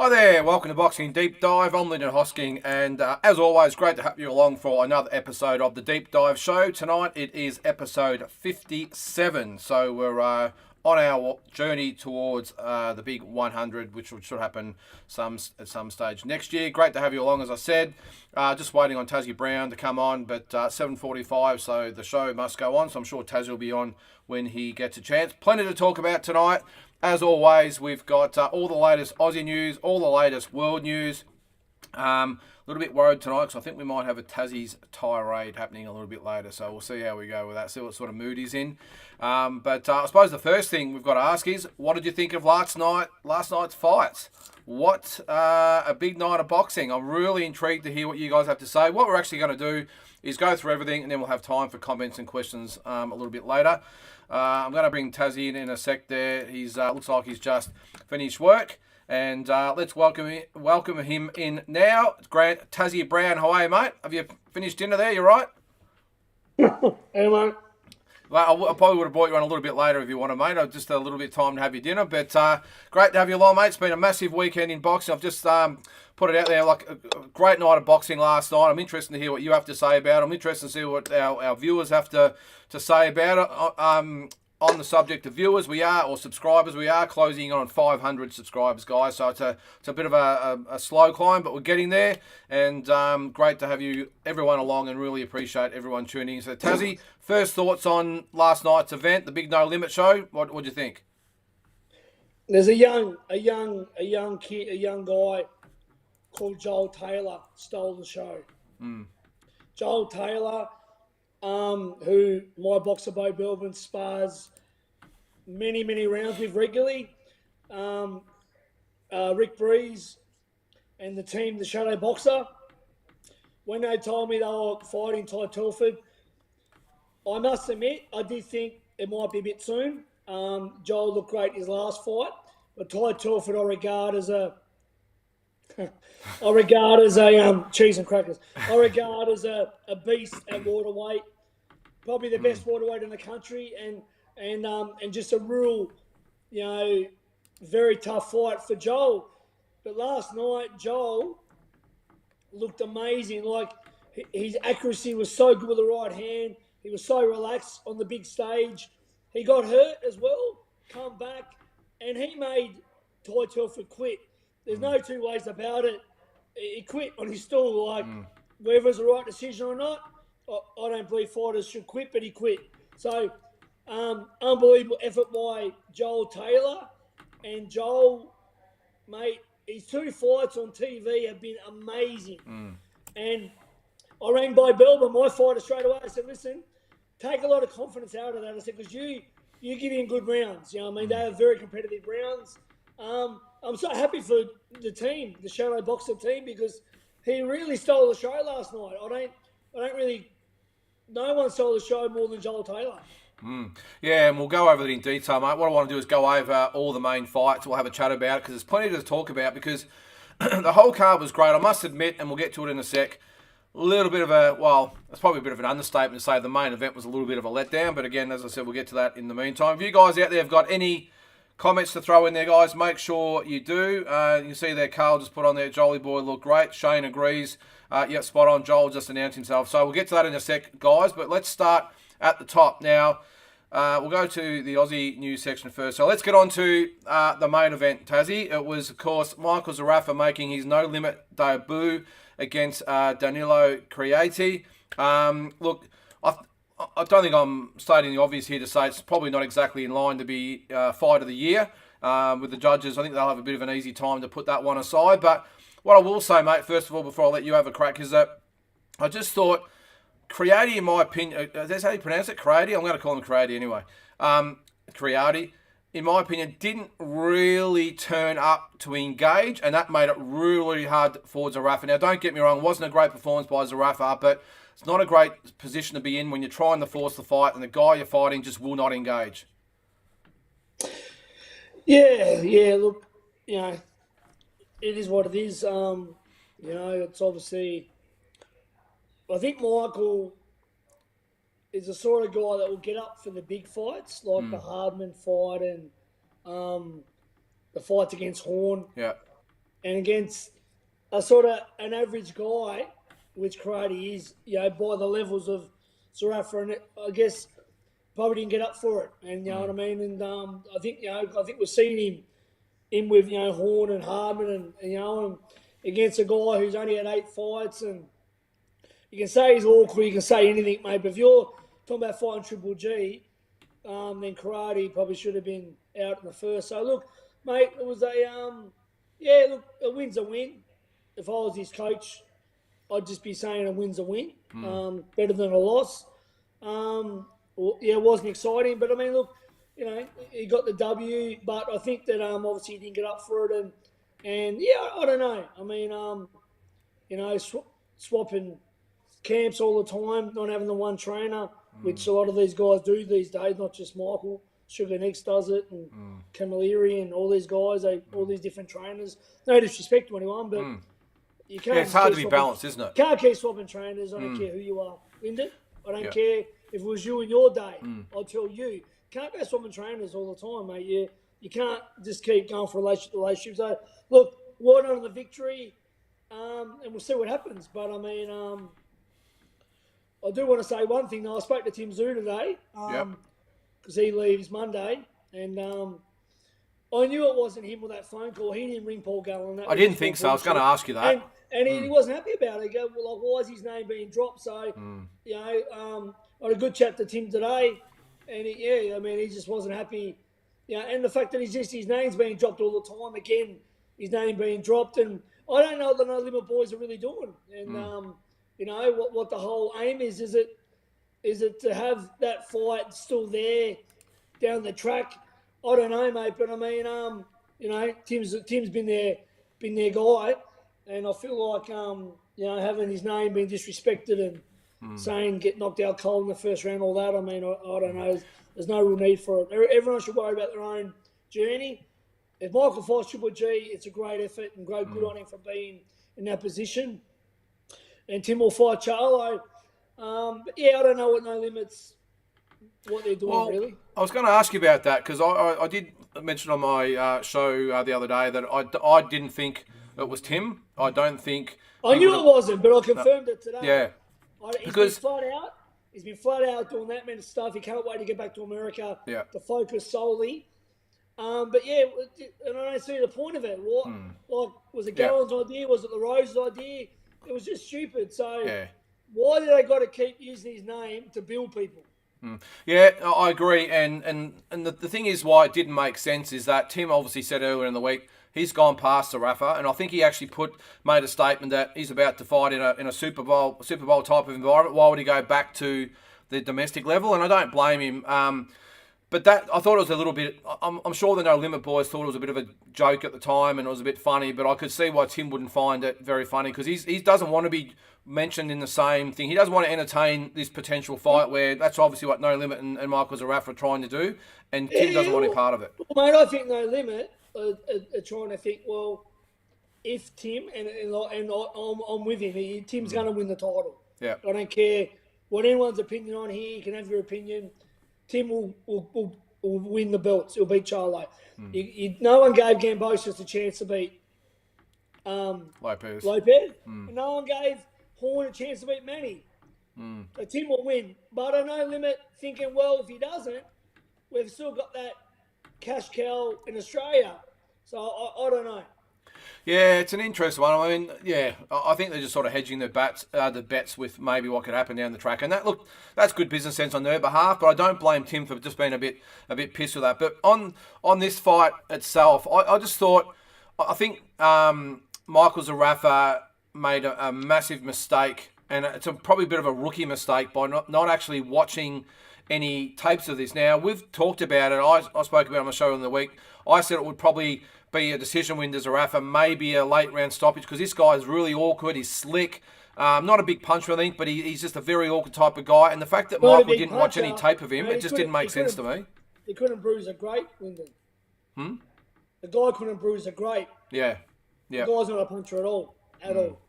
Hi there, welcome to Boxing Deep Dive. I'm Lyndon Hosking, and as always, great to have you along for another episode of the Deep Dive Show. Tonight it is episode 57, so we're on our journey towards the big 100, which should happen at some stage next year. Great to have you along, as I said. Just waiting on Tassie Brown to come on, but 7:45, so the show must go on. So I'm sure Tassie will be on when he gets a chance. Plenty to talk about tonight. As always, we've got all the latest Aussie news, all the latest world news. A little bit worried tonight because I think we might have a Tassie's tirade happening a little bit later. So we'll see how we go with that, see what sort of mood he's in. But I suppose the first thing we've got to ask is, what did you think of last night's fights? What a big night of boxing. I'm really intrigued to hear what you guys have to say. What we're actually going to do is go through everything, and then we'll have time for comments and questions a little bit later. I'm going to bring Tassie in a sec there. He's looks like he's just finished work. And let's welcome him in now. Grant Tassie Brown, how are you, mate? Have you finished dinner there? You right? Hey, mate. Well, I probably would have brought you on a little bit later if you wanted, mate. Just a little bit of time to have your dinner. But great to have you along, mate. It's been a massive weekend in boxing. I've just put it out there like a great night of boxing last night. I'm interested to hear what you have to say about it. I'm interested to see what our viewers have to say about it. On the subject of viewers, or subscribers, we are closing on 500 subscribers, guys. So it's a bit of a slow climb, but we're getting there. And great to have everyone along, and really appreciate everyone tuning in. So Tassie, first thoughts on last night's event, the Big No Limit show. What do you think? There's a young kid, a young guy called Joel Taylor stole the show. Joel Taylor, who my boxer Bo Belvin spars many rounds with regularly. Rick Breeze and the team, the Shadow Boxer, when they told me they were fighting Tai Telford, I must admit I did think it might be a bit soon. Joel looked great in his last fight, but Tai Telford I regard as a cheese and crackers. I regard as a beast at waterweight, probably the best waterweight in the country, and just a real, very tough fight for Joel. But last night, Joel looked amazing. Like, his accuracy was so good with the right hand. He was so relaxed on the big stage. He got hurt as well, come back, and he made Tai Telford quit. There's no two ways about it. He quit on his stool. Whether it's the right decision or not, I don't believe fighters should quit, but he quit. So, unbelievable effort by Joel Taylor. And Joel, mate, his two fights on TV have been amazing. And I rang by Belbin, my fighter, straight away. I said, listen, take a lot of confidence out of that. I said, because you give him good rounds. You know what I mean? They are very competitive rounds. I'm so happy for the team, the Shadow Boxer team, because he really stole the show last night. No one stole the show more than Joel Taylor. Yeah, and we'll go over it in detail, mate. What I want to do is go over all the main fights. We'll have a chat about it because there's plenty to talk about, because the whole card was great. I must admit, and we'll get to it in a sec, it's probably a bit of an understatement to say the main event was a little bit of a letdown. But again, as I said, we'll get to that in the meantime. If you guys out there have got any comments to throw in there, guys, make sure you do. You can see there, Carl just put on there, Jolie boy looked great. Shane agrees. Yep, spot on. Joel just announced himself. So we'll get to that in a sec, guys. But let's start at the top. Now, we'll go to the Aussie news section first. So let's get on to the main event, Tassie. It was, of course, Michael Zarafa making his no-limit debut against Danilo Creati. Look, I don't think I'm stating the obvious here to say it's probably not exactly in line to be fight of the year with the judges. I think they'll have a bit of an easy time to put that one aside. But what I will say, mate, first of all, before I let you have a crack, is that I just thought Creati, in my opinion, that's how you pronounce it, Creati? I'm going to call him Creati anyway. Creati, in my opinion, didn't really turn up to engage, and that made it really hard for Zarafa. Now, don't get me wrong, it wasn't a great performance by Zarafa, but it's not a great position to be in when you're trying to force the fight and the guy you're fighting just will not engage. Yeah, look, it is what it is. It's obviously, I think Michael is the sort of guy that will get up for the big fights, like the Hardman fight and the fights against Horn. Yeah. and against a sort of an average guy, which Karate is, by the levels of Zarafa, and I guess probably didn't get up for it. And you know what I mean. And I think we've seen him with Horn and Hardman, and against a guy who's only had 8 fights, and you can say he's awkward, you can say anything, mate. But if you're talking about fighting Triple G, then Karate probably should have been out in the first. So look, mate, it was a win's a win. If I was his coach, I'd just be saying a win's a win, better than a loss. It wasn't exciting, but I mean, look, he got the W, but I think that obviously he didn't get up for it, and I don't know. I mean, swapping camps all the time, not having the one trainer, which a lot of these guys do these days, not just Michael. Sugar Nicks does it, and Camilleri and all these guys, all these different trainers. No disrespect to anyone, but you can't. Yeah, it's hard to be balanced, isn't it? Can't keep swapping trainers. I don't care who you are, Lyndon. I don't care if it was you in your day. I'll tell you, can't go swapping trainers all the time, mate. You can't just keep going for relationships. So, look, well done on the victory, and we'll see what happens. But I mean, I do want to say one thing. Though. I spoke to Tim Zoo today. Because he leaves Monday, and I knew it wasn't him with that phone call. He didn't ring Paul Gallen. I didn't think so. I was going to ask you that. And he wasn't happy about it. He go, well, like, why is his name being dropped? So, I had a good chat to Tim today, and he just wasn't happy. And the fact that his name's being dropped all the time, again, his name being dropped, and I don't know what the No Limit boys are really doing. And, what the whole aim is it to have that fight still there down the track? I don't know, mate, but I mean, Tim's been their guy, and I feel like having his name being disrespected and saying get knocked out cold in the first round, all that. I mean, I don't know. There's no real need for it. Everyone should worry about their own journey. If Michael fights Triple G, it's a great effort and great good on him for being in that position. And Tim will fight Charlo. But I don't know what No Limits, what they're doing really. I was going to ask you about that because I did mention on my show the other day that I didn't think it was Tim. I don't think. I knew it wasn't, but I confirmed it today. Yeah. He's been flat out doing that many stuff. He can't wait to get back to America to focus solely. And I don't see the point of it. What? Like, was it Gallen's idea? Was it LaRose's idea? It was just stupid. So. Yeah. Why do they got to keep using his name to build people? Yeah, I agree. And the thing is why it didn't make sense is that Tim obviously said earlier in the week he's gone past Zarafa, and I think he actually made a statement that he's about to fight in a Super Bowl type of environment. Why would he go back to the domestic level? And I don't blame him. But that, I thought it was a little bit, I'm sure the No Limit boys thought it was a bit of a joke at the time and it was a bit funny, but I could see why Tim wouldn't find it very funny because he doesn't want to be mentioned in the same thing. He doesn't want to entertain this potential fight where that's obviously what No Limit and Michael Zarafa are trying to do, and Tim doesn't want any part of it. Well, mate, I think No Limit are trying to think, well, if Tim, and I'm with him, Tim's going to win the title. Yeah. I don't care what anyone's opinion on here, you can have your opinion. Tim will win the belts. He'll beat Charlo. No one gave Gambosis a chance to beat Lopez. And no one gave Horn a chance to beat Manny. So Tim will win. But I No Limit thinking, well, if he doesn't, we've still got that cash cow in Australia. So I don't know. Yeah, it's an interesting one. I mean, I think they're just sort of hedging the bets with maybe what could happen down the track. And that's good business sense on their behalf. But I don't blame Tim for just being a bit pissed with that. But on this fight itself, I just thought, I think Michael Zarafa made a massive mistake, and it's probably a bit of a rookie mistake by not actually watching any tapes of this. Now, we've talked about it. I spoke about it on the show in the week. I said it would probably be a decision win to Zarafa, maybe a late round stoppage, because this guy is really awkward. He's slick. Not a big puncher, I think, but he's just a very awkward type of guy. And the fact that Michael didn't watch any tape of him, it just didn't make sense to me. He couldn't bruise a grape, Lyndon. The guy couldn't bruise a grape. Yeah. The guy's not a puncher at all. All.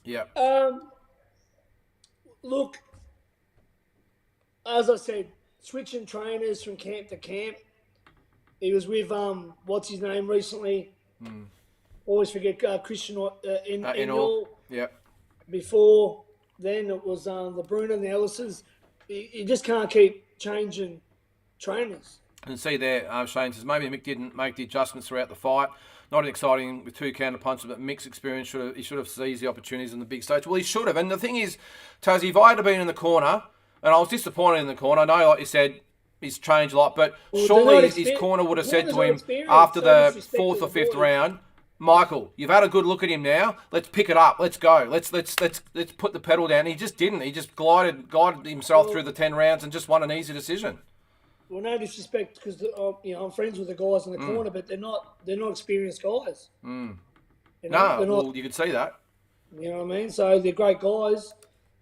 Yeah. Look, as I said, switching trainers from camp to camp. He was with what's his name recently. always forget Christian In all. Yep. Before then, it was the Bruno and the Ellisons. You just can't keep changing trainers. And see there, Shane says maybe Mick didn't make the adjustments throughout the fight. Not exciting with 2 counter punches, but Mick's experience he should have seized the opportunities in the big stage. Well, he should have. And the thing is, Tazzy, if I had been in the corner, and I was disappointed in the corner, I know, like you said, he's changed a lot, but surely his corner would have said to him after the 4th or 5th round, Michael, you've had a good look at him now. Let's pick it up. Let's go. Let's put the pedal down. He just didn't. He just guided himself through the 10 rounds and just won an easy decision. Well, no disrespect, because I'm friends with the guys in the corner, but they're not experienced guys. No, well, you could see that. You know what I mean? So they're great guys,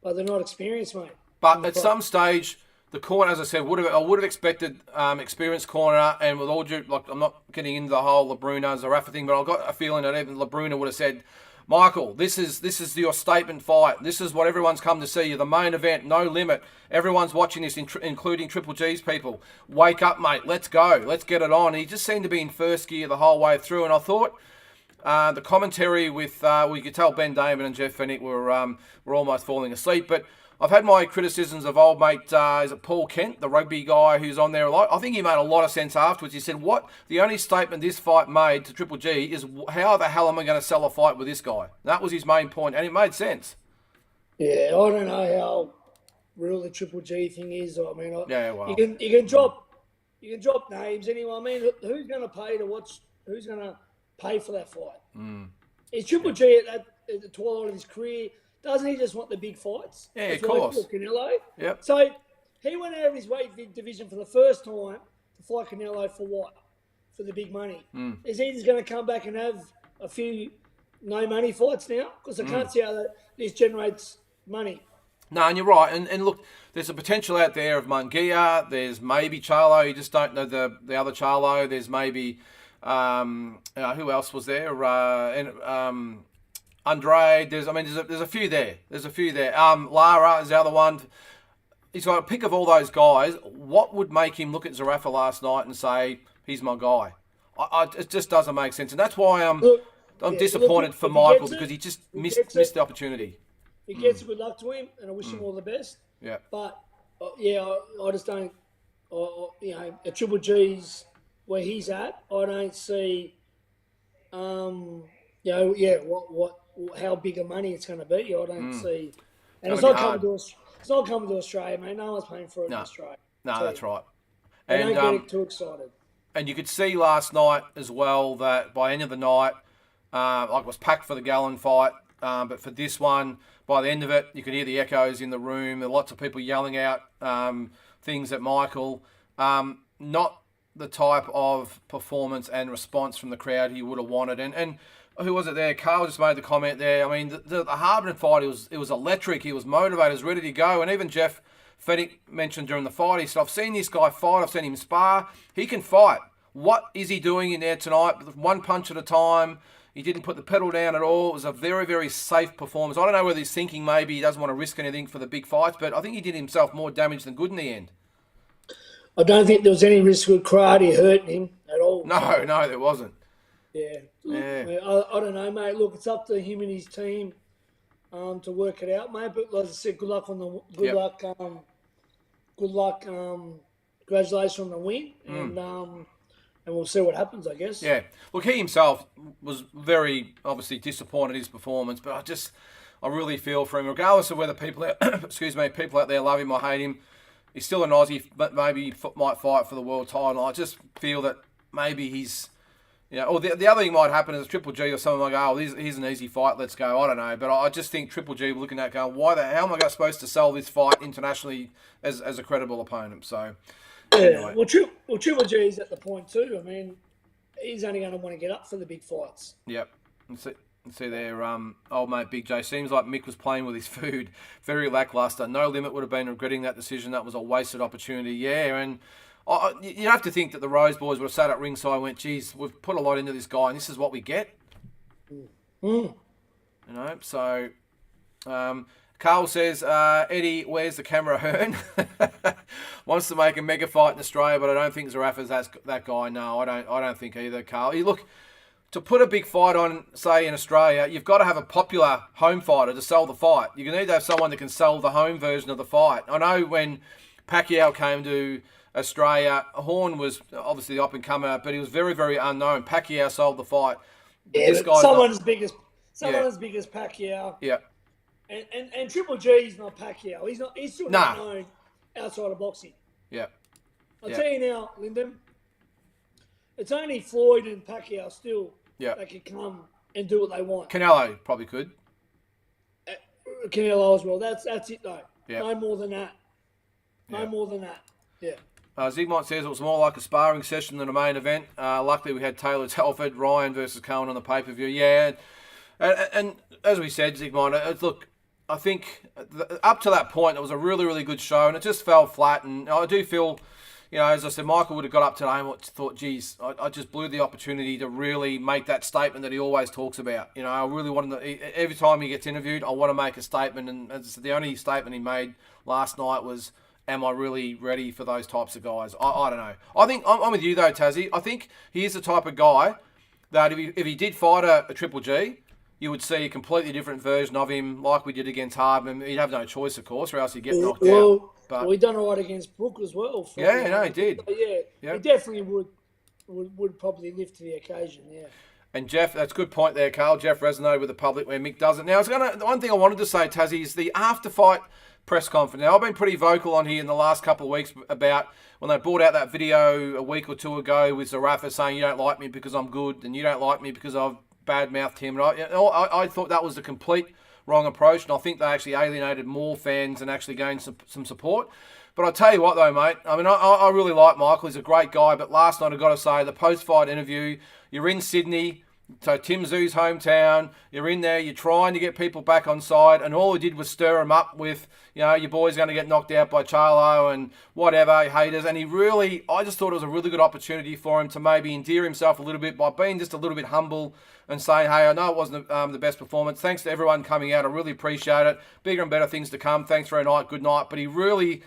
but they're not experienced, mate. But at some stage, the corner, as I said, I would have expected experienced corner, and with all due, like, I'm not getting into the whole LeBruna Zerafa thing, but I've got a feeling that even LeBruna would have said, Michael, this is your statement fight. This is what everyone's come to see. You're the main event, no limit. Everyone's watching this, including Triple G's people. Wake up, mate. Let's go. Let's get it on. And he just seemed to be in first gear the whole way through. And I thought the commentary with, we could tell Ben Damon and Jeff Fennick were almost falling asleep. But I've had my criticisms of old mate, is it Paul Kent, the rugby guy who's on there a lot? I think he made a lot of sense afterwards. He said, the only statement this fight made to Triple G is, how the hell am I going to sell a fight with this guy? That was his main point, and it made sense. Yeah, I don't know how real the Triple G thing is. I mean, you can drop names anyway. I mean, who's going to pay to watch? Who's going to pay for that fight? Is Triple G at the twilight of his career? Doesn't he just want the big fights? Yeah, of course. Canelo. Yep. So he went out of his weight division for the first time to fight Canelo for what? For the big money. Is he just going to come back and have a few no money fights now? Because I can't see how this generates money. No, and you're right. And look, there's a potential out there of Munguia. There's maybe Charlo. You just don't know the other Charlo. There's maybe who else was there? Andre, there's a few there. Lara is the other one. He's got a pick of all those guys. What would make him look at Zerafa last night and say, he's my guy? It just doesn't make sense. And that's why I'm disappointed for Michael, because he just missed the opportunity. He gets good luck to him, and I wish him all the best. Yeah. But, I just don't, at Triple G's where he's at, I don't see, how big a money it's going to be. I don't see, and it's not coming to Australia, mate. No one's paying for it in Australia. No, that's right. And don't get too excited. And you could see last night as well that by the end of the night, it was packed for the Gallen fight, but for this one, by the end of it, you could hear the echoes in the room. There were lots of people yelling out things at Michael. Not the type of performance and response from the crowd he would have wanted. And who was it there? Carl just made the comment there. I mean, the Harbin fight, it was electric. He was motivated, he was ready to go. And even Jeff Fennick mentioned during the fight, he said, I've seen this guy fight. I've seen him spar. He can fight. What is he doing in there tonight? One punch at a time. He didn't put the pedal down at all. It was a very, very safe performance. I don't know whether he's thinking maybe he doesn't want to risk anything for the big fights, but I think he did himself more damage than good in the end. I don't think there was any risk of karate hurting him at all. No, there wasn't. Yeah. I don't know, mate. Look, it's up to him and his team to work it out, mate. But like I said, good luck. Congratulations on the win, and we'll see what happens, I guess. Yeah. Look, he himself was very obviously disappointed in his performance, but I really feel for him, regardless of whether people out there love him or hate him. He's still an Aussie, but maybe might fight for the world title. I just feel that maybe he's, or the other thing might happen is Triple G or someone might go, here's an easy fight, let's go. I don't know, but I just think Triple G looking at going, how am I supposed to sell this fight internationally as a credible opponent? So, anyway. Well, Triple G is at the point too. I mean, he's only going to want to get up for the big fights. Yep. See there, old mate Big J. Seems like Mick was playing with his food. Very lackluster. No Limit would have been regretting that decision. That was a wasted opportunity. Yeah, and you have to think that the Rose boys would have sat at ringside and went, geez, we've put a lot into this guy and this is what we get. So Carl says, Eddie, where's the camera Hearn? Wants to make a mega fight in Australia, but I don't think Zerafa's that guy. No, I don't think either, Carl. Look, to put a big fight on, say, in Australia, you've got to have a popular home fighter to sell the fight. You need to have someone that can sell the home version of the fight. I know when Pacquiao came to Australia, Horn was obviously the up-and-comer, but he was very, very unknown. Pacquiao sold the fight. Yeah, This guy's someone not- as big as Yeah. Pacquiao. Yeah. And Triple G is not Pacquiao. He's still not known outside of boxing. Yeah. I'll Yeah. tell you now, Lyndon, it's only Floyd and Pacquiao still Yeah. that can come and do what they want. Canelo probably could. Canelo as well. That's it though. Yeah. No more than that. No Yeah. more than that. Yeah. Zygmunt says it was more like a sparring session than a main event. Luckily, we had Taylor Telford, Ryan versus Cohen on the pay-per-view. Yeah, and as we said, Zygmunt, look, I think up to that point, it was a really, really good show, and it just fell flat. And I do feel, as I said, Michael would have got up today and thought, geez, I just blew the opportunity to really make that statement that he always talks about. I really wanted to, every time he gets interviewed, I want to make a statement. And as I said, the only statement he made last night was, am I really ready for those types of guys? I don't know. I think, I'm with you though, Tassie. I think he is the type of guy that if he did fight a Triple G, you would see a completely different version of him, like we did against Hardman. He'd have no choice, of course, or else he'd get knocked out. But he done all right against Brook as well. he did. So, yeah, he definitely would probably lift to the occasion. Yeah. And Jeff, that's a good point there, Carl. Jeff resonated with the public where Mick doesn't. Now, the one thing I wanted to say, Tassie, is the after-fight press conference. Now, I've been pretty vocal on here in the last couple of weeks about when they brought out that video a week or two ago with Zarafa saying, you don't like me because I'm good and you don't like me because I've bad-mouthed him. And I thought that was the complete wrong approach, and I think they actually alienated more fans and actually gained some support. But I'll tell you what, though, mate. I mean, I really like Michael. He's a great guy. But last night, I've got to say, the post-fight interview, you're in Sydney, so Tim Zoo's hometown. You're in there. You're trying to get people back on side. And all he did was stir him up with, your boy's going to get knocked out by Charlo and whatever, haters. And I just thought it was a really good opportunity for him to maybe endear himself a little bit by being just a little bit humble and saying, hey, I know it wasn't the best performance. Thanks to everyone coming out. I really appreciate it. Bigger and better things to come. Thanks for a night. Good night. But he waved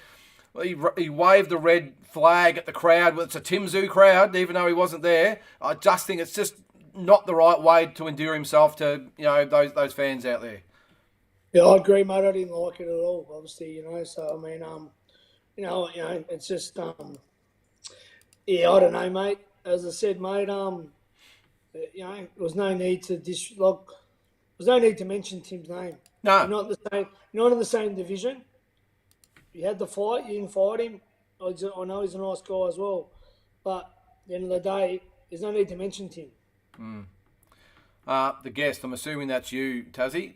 the red flag at the crowd. It's a Tim Tszyu crowd, even though he wasn't there. I just think it's just not the right way to endear himself to, those fans out there. Yeah, I agree, mate. I didn't like it at all, obviously, So, I mean, it's just, I don't know, mate. As I said, mate, there was no need to mention Tim's name. No. Not in the same division. You had the fight. You didn't fight him. I know he's a nice guy as well, but at the end of the day, there's no need to mention Tim. The guest, I'm assuming that's you, Tassie.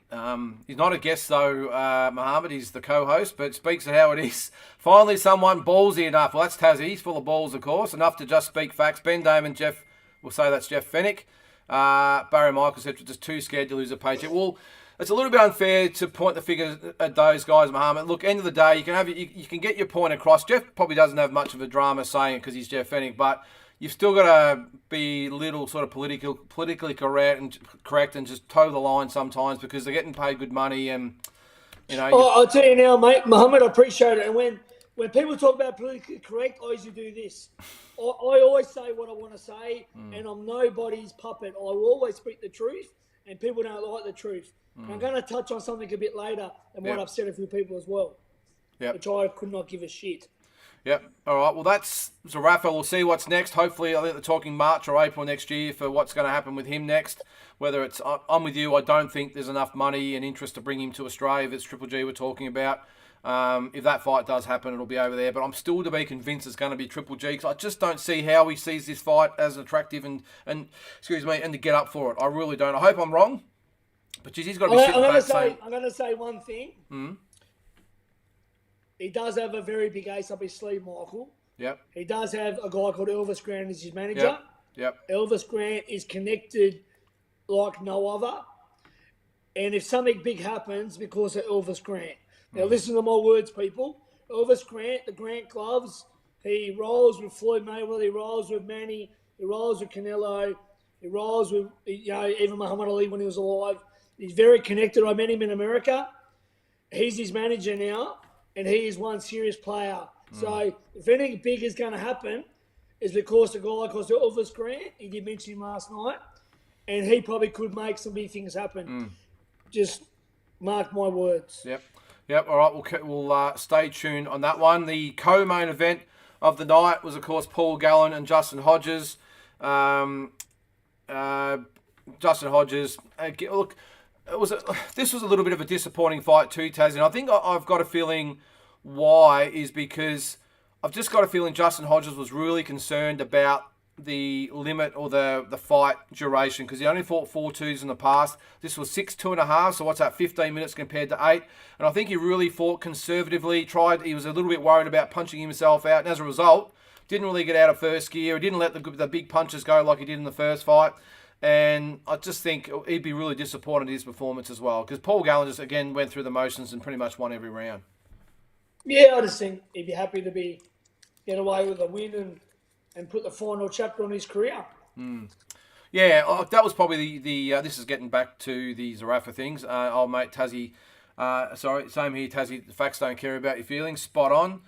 He's not a guest though, Mohammed. He's the co-host, but speaks to how it is. Finally, someone ballsy enough. Well, that's Tassie. He's full of balls, of course. Enough to just speak facts. Ben Damon, Jeff, we'll say that's Jeff Fennick. Barry Michael said just too scared to lose a paycheck. Well, it's a little bit unfair to point the fingers at those guys, Mohammed. Look, end of the day, you can get your point across. Jeff probably doesn't have much of a drama saying it because he's Jeff Fennick, but you've still got to be a little sort of politically correct and just toe the line sometimes because they're getting paid good money and, I'll tell you now, mate, Mohammed, I appreciate it. And when people talk about politically correct, I usually do this. I always say what I want to say, and I'm nobody's puppet. I will always speak the truth, and people don't like the truth. I'm going to touch on something a bit later that might upset a few people as well, which I could not give a shit. Yep. All right. Well, that's Zarafa. We'll see what's next. Hopefully, I think they're talking March or April next year for what's going to happen with him next. Whether it's, I'm with you, I don't think there's enough money and interest to bring him to Australia if it's Triple G we're talking about. If that fight does happen, it'll be over there. But I'm still to be convinced it's going to be Triple G because I just don't see how he sees this fight as attractive and to get up for it. I really don't. I hope I'm wrong. But geez, he's got to be sitting back saying... I'm going to say one thing. He does have a very big ace up his sleeve, Michael. Yep. He does have a guy called Elvis Grant as his manager. Yep. Elvis Grant is connected like no other. And if something big happens because of Elvis Grant. Now listen to my words, people. Elvis Grant, the Grant gloves, he rolls with Floyd Mayweather, he rolls with Manny, he rolls with Canelo, he rolls with even Muhammad Ali when he was alive. He's very connected. I met him in America. He's his manager now. And he is one serious player. So if anything big is going to happen, is because the guy calls Elvis Grant, he did mention him last night, and he probably could make some big things happen. Just mark my words. Yep. Yep. All right. We'll stay tuned on that one. The co-main event of the night was, of course, Paul Gallen and Justin Hodges. Justin Hodges. Look, this was a little bit of a disappointing fight too, Taz. And I think I've got a feeling why is because I've just got a feeling Justin Hodges was really concerned about the limit or the fight duration, because he only fought 4-2s in the past. This was 6 2.5, so what's that, 15 minutes compared to 8? And I think he really fought conservatively. He was a little bit worried about punching himself out, and as a result, didn't really get out of first gear. He didn't let the big punches go like he did in the first fight. And I just think he'd be really disappointed in his performance as well, because Paul Gallen just again went through the motions and pretty much won every round. Yeah, I just think he'd be happy to get away with a win and put the final chapter on his career. Yeah, that was probably the this is getting back to the Zarafa things. Old mate Tassie, same here, Tassie. The facts don't care about your feelings. Spot on.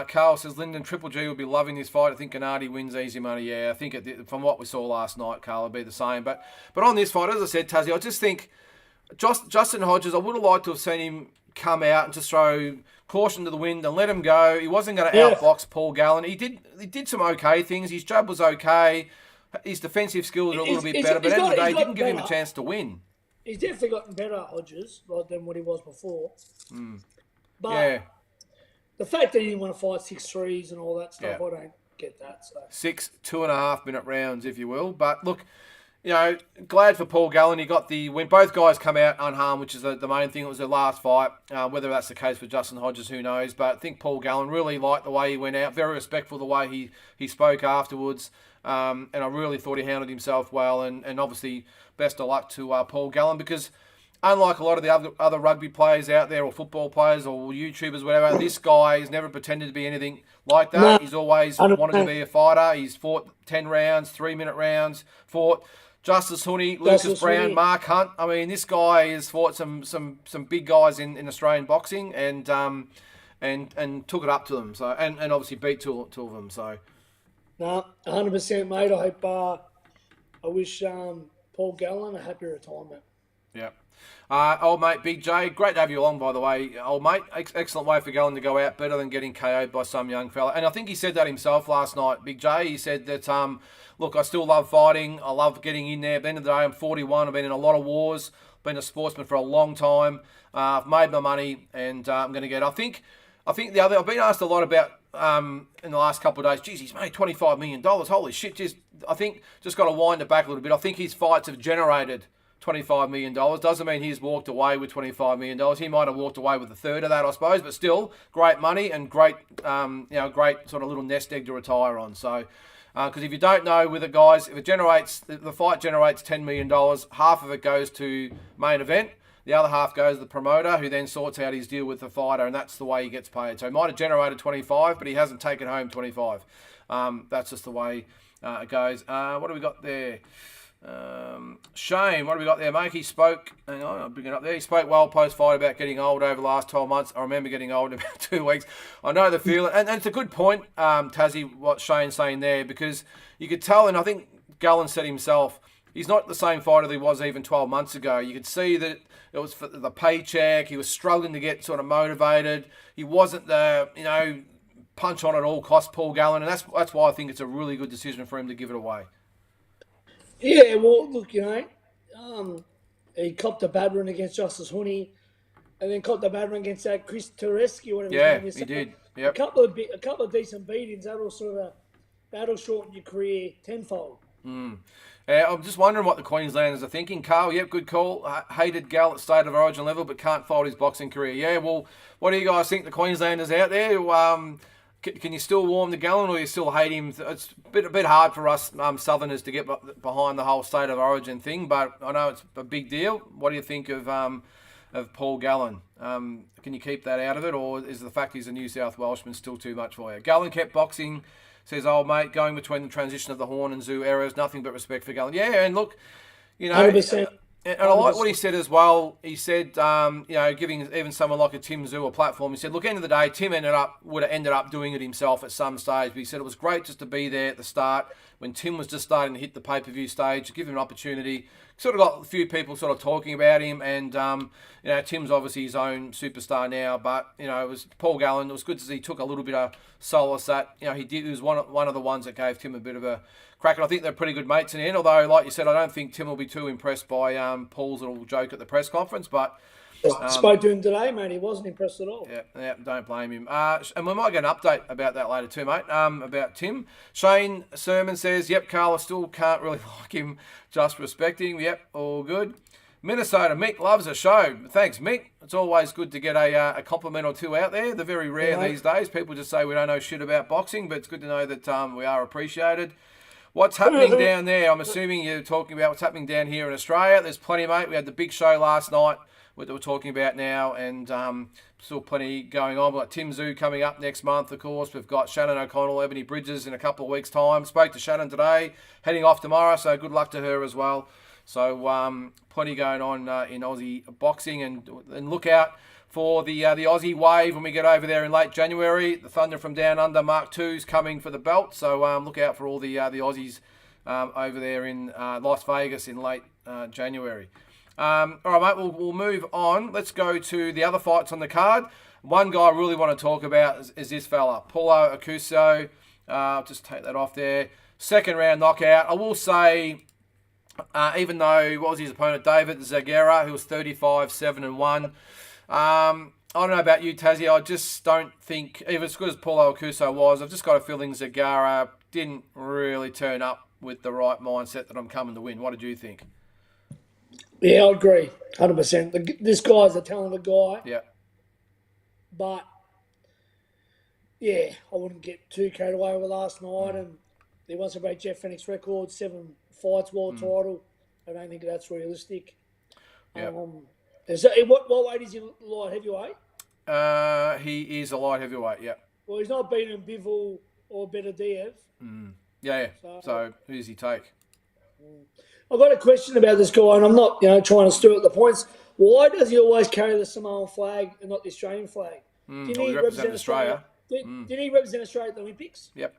Carl says Lyndon Triple G will be loving this fight. I think Gennady wins easy money. Yeah, I think from what we saw last night, Carl, it'd be the same. But on this fight, as I said, Tassie, I just think Justin Hodges, I would have liked to have seen him come out and just throw caution to the wind and let him go. He wasn't going to outbox Paul Gallen. He did some okay things. His jab was okay. His defensive skills are a little bit better. But at the end of the day, he didn't give him a chance to win. He's definitely gotten better, Hodges, than what he was before. But yeah. The fact that he didn't want to fight 6-3s and all that stuff, I don't get that. So 6 2.5-minute rounds, if you will. But look, glad for Paul Gallen. He got the win. Both guys come out unharmed, which is the main thing. It was their last fight. Whether that's the case for Justin Hodges, who knows? But I think Paul Gallen really liked the way he went out. Very respectful the way he spoke afterwards. And I really thought he handled himself well. And obviously, best of luck to Paul Gallen, because unlike a lot of the other rugby players out there, or football players, or YouTubers, whatever, this guy has never pretended to be anything like that. No, he's always wanted to be a fighter. He's fought 10 rounds, 3-minute rounds, fought Justice Huni, Lucas Brown, Mark Hunt. I mean, this guy has fought some big guys in Australian boxing, and took it up to them. So and obviously beat two of them. So no, 100%, mate. I hope I wish Paul Gallen a happy retirement. Yeah. Old mate Big J, great to have you along, by the way, old mate. Excellent way for Gallen to go out, better than getting KO'd by some young fella. And I think he said that himself last night, Big J. He said that, look, I still love fighting. I love getting in there. At the end of the day, I'm 41. I've been in a lot of wars. Been a sportsman for a long time. I've made my money, and I'm going to get. I think I've been asked a lot about in the last couple of days. Geez, he's made $25 million. Holy shit! I think just got to wind it back a little bit. I think his fights have generated $25 million. Doesn't mean he's walked away with $25 million. He might have walked away with a third of that, I suppose, but still great money and great, great sort of little nest egg to retire on. So, because if you don't know with it, guys, if the fight generates $10 million, half of it goes to main event. The other half goes to the promoter, who then sorts out his deal with the fighter, and that's the way he gets paid. So he might have generated 25, but he hasn't taken home 25. That's just the way it goes. What do we got there? Shane, what have we got there, mate? He spoke, hang on, I'll bring it up there. He spoke well post-fight about getting old over the last 12 months. I remember getting old in about 2 weeks. I know the feeling, and it's a good point, Tassie, what Shane's saying there, because you could tell, and I think Gallen said himself, he's not the same fighter that he was even 12 months ago. You could see that it was for the paycheck. He was struggling to get sort of motivated. He wasn't the, punch on at all cost Paul Gallen, and that's why I think it's a really good decision for him to give it away. Yeah, well, look, he copped a bad run against Justice Huni, and then copped a bad run against that Chris Tereski, whatever his name is. He did. Yep. A couple of decent beatings. That'll shorten your career tenfold. I'm just wondering what the Queenslanders are thinking. Carl, yep, good call. Hated Gal at State of Origin level, but can't fault his boxing career. Yeah, well, what do you guys think, the Queenslanders out there? Can you still warm the Gallen, or you still hate him? It's a bit hard for us Southerners to get behind the whole State of Origin thing, but I know it's a big deal. What do you think of Paul Gallen? Can you keep that out of it, or is the fact he's a New South Welshman still too much for you? Gallen kept boxing, says old mate, going between the transition of the Horn and Zoo eras, nothing but respect for Gallen. Yeah, and look, 100%. And I like what he said as well. He said, giving even someone like a Tim Tszyu a platform. He said, look, end of the day, Tim would have ended up doing it himself at some stage. But he said it was great just to be there at the start when Tim was just starting to hit the pay-per-view stage, give him an opportunity. Sort of got a few people sort of talking about him. And, Tim's obviously his own superstar now. But, it was Paul Gallen. It was good to see he took a little bit of solace that, he was one of the ones that gave Tim a bit of a crack. And I think they're pretty good mates in the end. Although, like you said, I don't think Tim will be too impressed by Paul's little joke at the press conference. But spoke to him today, mate. He wasn't impressed at all. Yeah, don't blame him. And we might get an update about that later too, mate, about Tim. Shane Sermon says, yep, Carl, I still can't really like him, just respecting. Yep, all good. Minnesota, Mick loves a show. Thanks, Mick. It's always good to get a compliment or two out there. They're very rare these days. People just say we don't know shit about boxing, but it's good to know that we are appreciated. What's happening down there? I'm assuming you're talking about what's happening down here in Australia. There's plenty, mate. We had the big show last night, what we're talking about now, and still plenty going on. We've got Tim Tszyu coming up next month, of course. We've got Shannon O'Connell, Ebony Bridges in a couple of weeks' time. Spoke to Shannon today, heading off tomorrow, so good luck to her as well. So plenty going on in Aussie boxing, and look out for the Aussie wave when we get over there in late January. The Thunder from Down Under Mark II's coming for the belt, so look out for all the Aussies over there in Las Vegas in late January. All right, mate, we'll move on. Let's go to the other fights on the card. One guy I really want to talk about is this fella, Paulo Acuso. I'll just take that off there. Second round knockout. I will say, even though, what was his opponent, David Zagara, who was 35-7-1. I don't know about you, Tassie. I just don't think, even as good as Paulo Acuso was, I've just got a feeling Zagara didn't really turn up with the right mindset that I'm coming to win. What did you think? Yeah, I agree, 100%. This guy's a talented guy. Yeah. But, yeah, I wouldn't get too carried away with last night. And there was a great Jeff Fenix record, 7 fights, world title. I don't think that's realistic. Yeah. What weight is he? Light heavyweight? He is a light heavyweight, yeah. Well, he's not beating Bivol or Beterbiev. Yeah. So who does he take? I've got a question about this guy, and I'm not, trying to stir up the points. Why does he always carry the Samoan flag and not the Australian flag? Didn't he represent Australia? Didn't he represent Australia at the Olympics? Yep.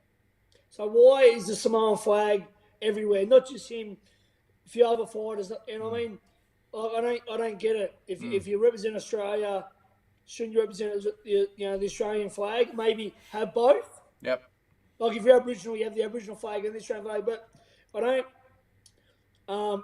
So why is the Samoan flag everywhere? Not just him, a few other fighters. And I mean, I don't get it. If you represent Australia, shouldn't you represent the Australian flag? Maybe have both. Yep. Like if you're Aboriginal, you have the Aboriginal flag and the Australian flag. But I don't. I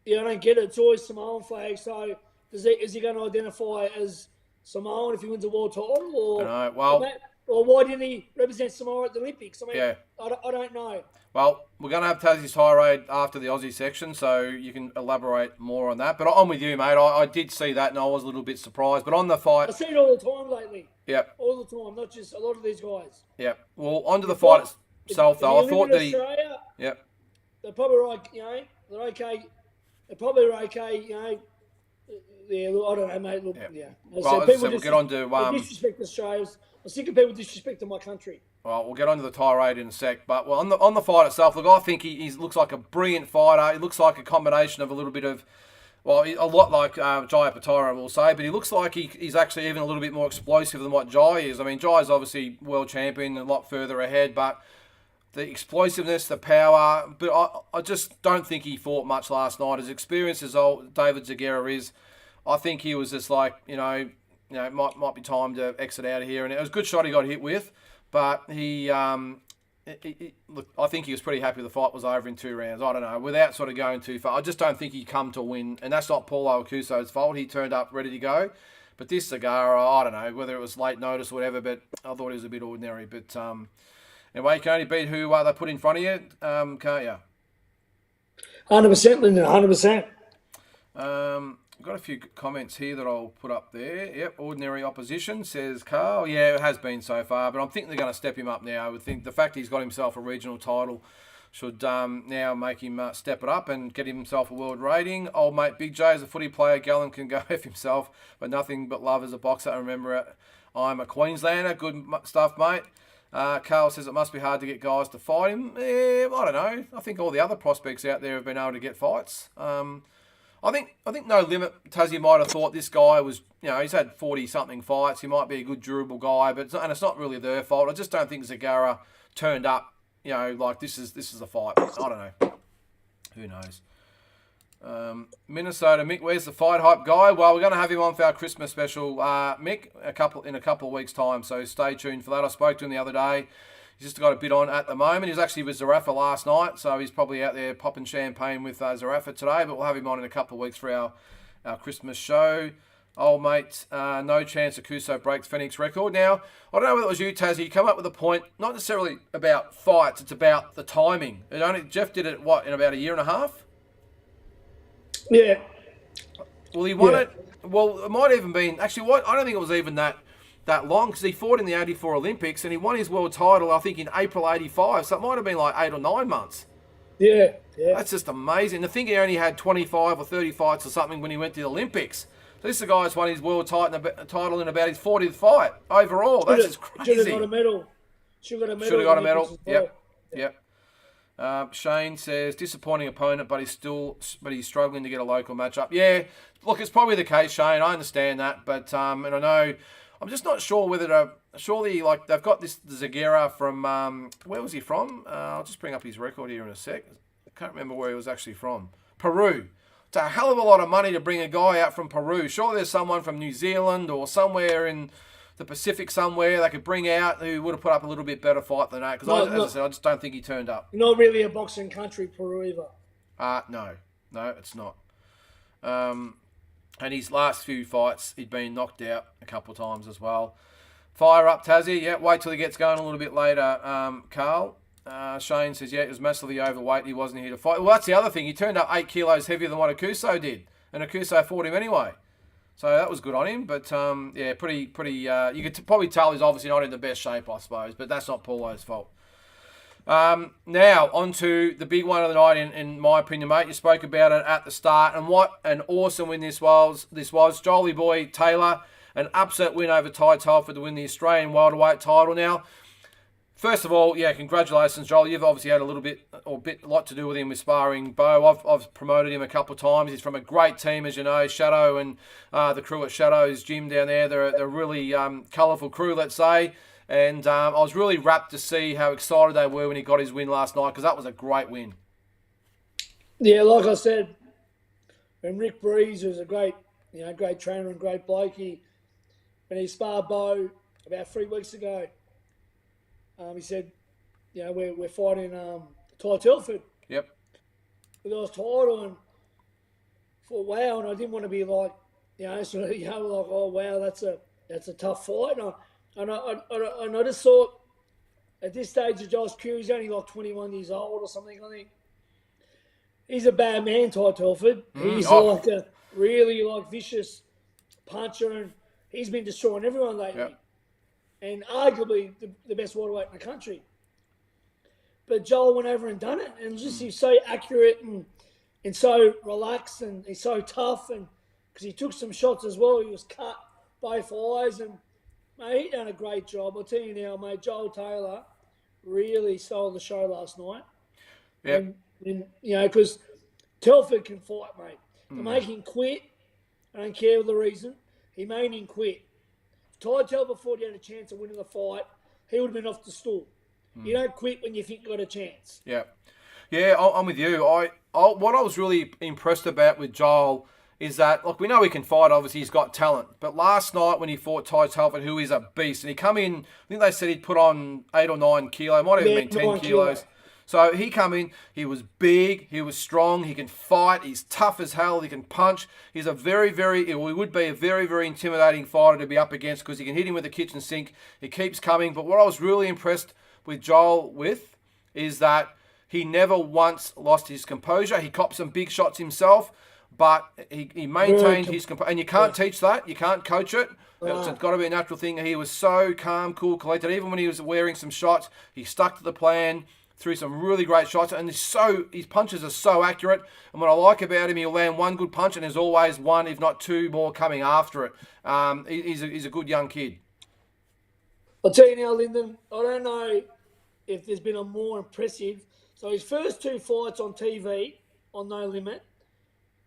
don't get it. It's always Samoan flag. So is he going to identify as Samoan if he wins a world title? Or, I know. Well, or why didn't he represent Samoa at the Olympics? I mean, yeah. I don't know. Well, we're going to have Tassie's tirade after the Aussie section, so you can elaborate more on that. But I'm with you, mate. I did see that, and I was a little bit surprised. But on the fight... I see it all the time lately. Yep. All the time, not just a lot of these guys. Yep. Well, onto the fight itself, though. I thought that he... Yep. They're probably right, they're okay. They're probably okay, Yeah, look, I don't know, mate. Look, yeah. Well, people we'll get on to... disrespect Australia. I'm sick of people disrespecting my country. Well, we'll get on to the tirade in a sec. But on the fight itself, look, I think he looks like a brilliant fighter. He looks like a combination of a little bit of... Well, a lot like Jai Patara, we'll say. But he looks like he's actually even a little bit more explosive than what Jai is. I mean, Jai is obviously world champion and a lot further ahead. But the explosiveness, the power... But I just don't think he fought much last night. As experienced as old David Zagara is, I think he was just like, it might be time to exit out of here. And it was a good shot he got hit with. But look, I think he was pretty happy the fight was over in 2 rounds. I don't know, without sort of going too far. I just don't think he come to win, and that's not Paulo Acuso's fault. He turned up ready to go. But this Zagara, I don't know, whether it was late notice or whatever, but I thought he was a bit ordinary. But anyway, you can only beat who they put in front of you, can't you? 100%, Lyndon, 100%. I've got a few comments here that I'll put up there. Yep, ordinary opposition, says Carl. Yeah, it has been so far, but I'm thinking they're going to step him up now. I would think the fact he's got himself a regional title should now make him step it up and get himself a world rating. Old mate Big J is a footy player. Gallen can go F himself, but nothing but love as a boxer. I remember it. I'm a Queenslander. Good stuff, mate. Carl says it must be hard to get guys to fight him. I don't know. I think all the other prospects out there have been able to get fights. I think No Limit, Tassie might have thought this guy was, he's had 40-something fights. He might be a good, durable guy, but it's not really their fault. I just don't think Zagara turned up, like this is a fight. I don't know. Who knows? Minnesota, Mick, where's the fight hype guy? Well, we're going to have him on for our Christmas special, Mick, in a couple of weeks' time, so stay tuned for that. I spoke to him the other day. He's just got a bit on at the moment. He was actually with Zarafa last night, so he's probably out there popping champagne with Zarafa today, but we'll have him on in a couple of weeks for our Christmas show. Old mate, no chance Akuso breaks Fenix record. Now, I don't know whether it was you, Tassie, you come up with a point, not necessarily about fights, it's about the timing. Jeff did it, in about a year and a half? Yeah. Well, he won it. Well, it might even been, actually, I don't think it was even that long, because he fought in the 84 Olympics and he won his world title, I think, in April 85. So it might have been like 8 or 9 months. Yeah. That's just amazing. I think he only had 25 or 30 fights or something when he went to the Olympics. So this guy's won his world title in about his 40th fight overall. That's just crazy. Should have got a medal. Should have got a medal. Yep. Shane says disappointing opponent, but he's struggling to get a local matchup. Yeah, look, it's probably the case, Shane. I understand that, but and I know. I'm just not sure whether surely, like, they've got this Zagara from, where was he from? I'll just bring up his record here in a sec. I can't remember where he was actually from. Peru. It's a hell of a lot of money to bring a guy out from Peru. Surely there's someone from New Zealand or somewhere in the Pacific somewhere they could bring out who would have put up a little bit better fight than that. Because, as I said, I just don't think he turned up. Not really a boxing country, Peru, either. No, it's not. And his last few fights, he'd been knocked out a couple of times as well. Fire up, Tassie. Yeah, wait till he gets going a little bit later, Carl. Shane says, yeah, he was massively overweight. He wasn't here to fight. Well, that's the other thing. He turned up 8 kilos heavier than what Akuso did. And Akuso fought him anyway. So that was good on him. But, pretty you could probably tell he's obviously not in the best shape, I suppose. But that's not Paulo's fault. Now, on to the big one of the night, in my opinion, mate. You spoke about it at the start, and what an awesome win this was. Jolie Boy Taylor, an upset win over Ty Telford to win the Australian welterweight title. Now, first of all, congratulations, Joel. You've obviously had a lot to do with him with sparring Bo. I've promoted him a couple of times. He's from a great team, as you know, Shadow and the crew at Shadow's gym down there. They're a really colourful crew, let's say. And I was really rapt to see how excited they were when he got his win last night, because that was a great win. Yeah, like I said, when Rick Breeze, who's a great trainer and great bloke, when he sparred Bo about 3 weeks ago, he said, we're fighting Ty Telford. Yep. For the title, and thought, wow, and I didn't want to be like, oh wow, that's a tough fight. And I just thought, at this stage of Josh Q, he's only like 21 years old or something, I think. He's a bad man, Ty Telford. He's like a really vicious puncher, and he's been destroying everyone lately. Yep. And arguably the best welterweight in the country. But Joel went over and done it, and just he's so accurate and so relaxed, and he's so tough, and because he took some shots as well, he was cut both eyes, and mate, he done a great job. I'll tell you now, mate, Joel Taylor really stole the show last night. Yeah. And because Telford can fight, mate. To make him quit, I don't care the reason, he made him quit. If Ty Telford thought he had a chance of winning the fight, he would have been off the stool. You don't quit when you think you got a chance. Yeah. Yeah, I'm with you. What I was really impressed about with Joel is that, look, we know he can fight, obviously he's got talent. But last night when he fought Ty Telford, who is a beast, and he come in, I think they said he'd put on 8 or 9 kilos, might have even been 10 kilos. So he come in, he was big, he was strong, he can fight, he's tough as hell, he can punch. He's he would be a very, very intimidating fighter to be up against, because he can hit him with a kitchen sink. He keeps coming. But what I was really impressed with Joel is that he never once lost his composure. He copped some big shots himself, but he maintained his composure. And you can't teach that. You can't coach it. It's got to be a natural thing. He was so calm, cool, collected. Even when he was wearing some shots, he stuck to the plan, threw some really great shots. And his punches are so accurate. And what I like about him, he'll land one good punch, and there's always one, if not two more, coming after it. He's a good young kid. I'll tell you now, Lyndon, I don't know if there's been a more impressive. So his first 2 fights on TV on No Limit,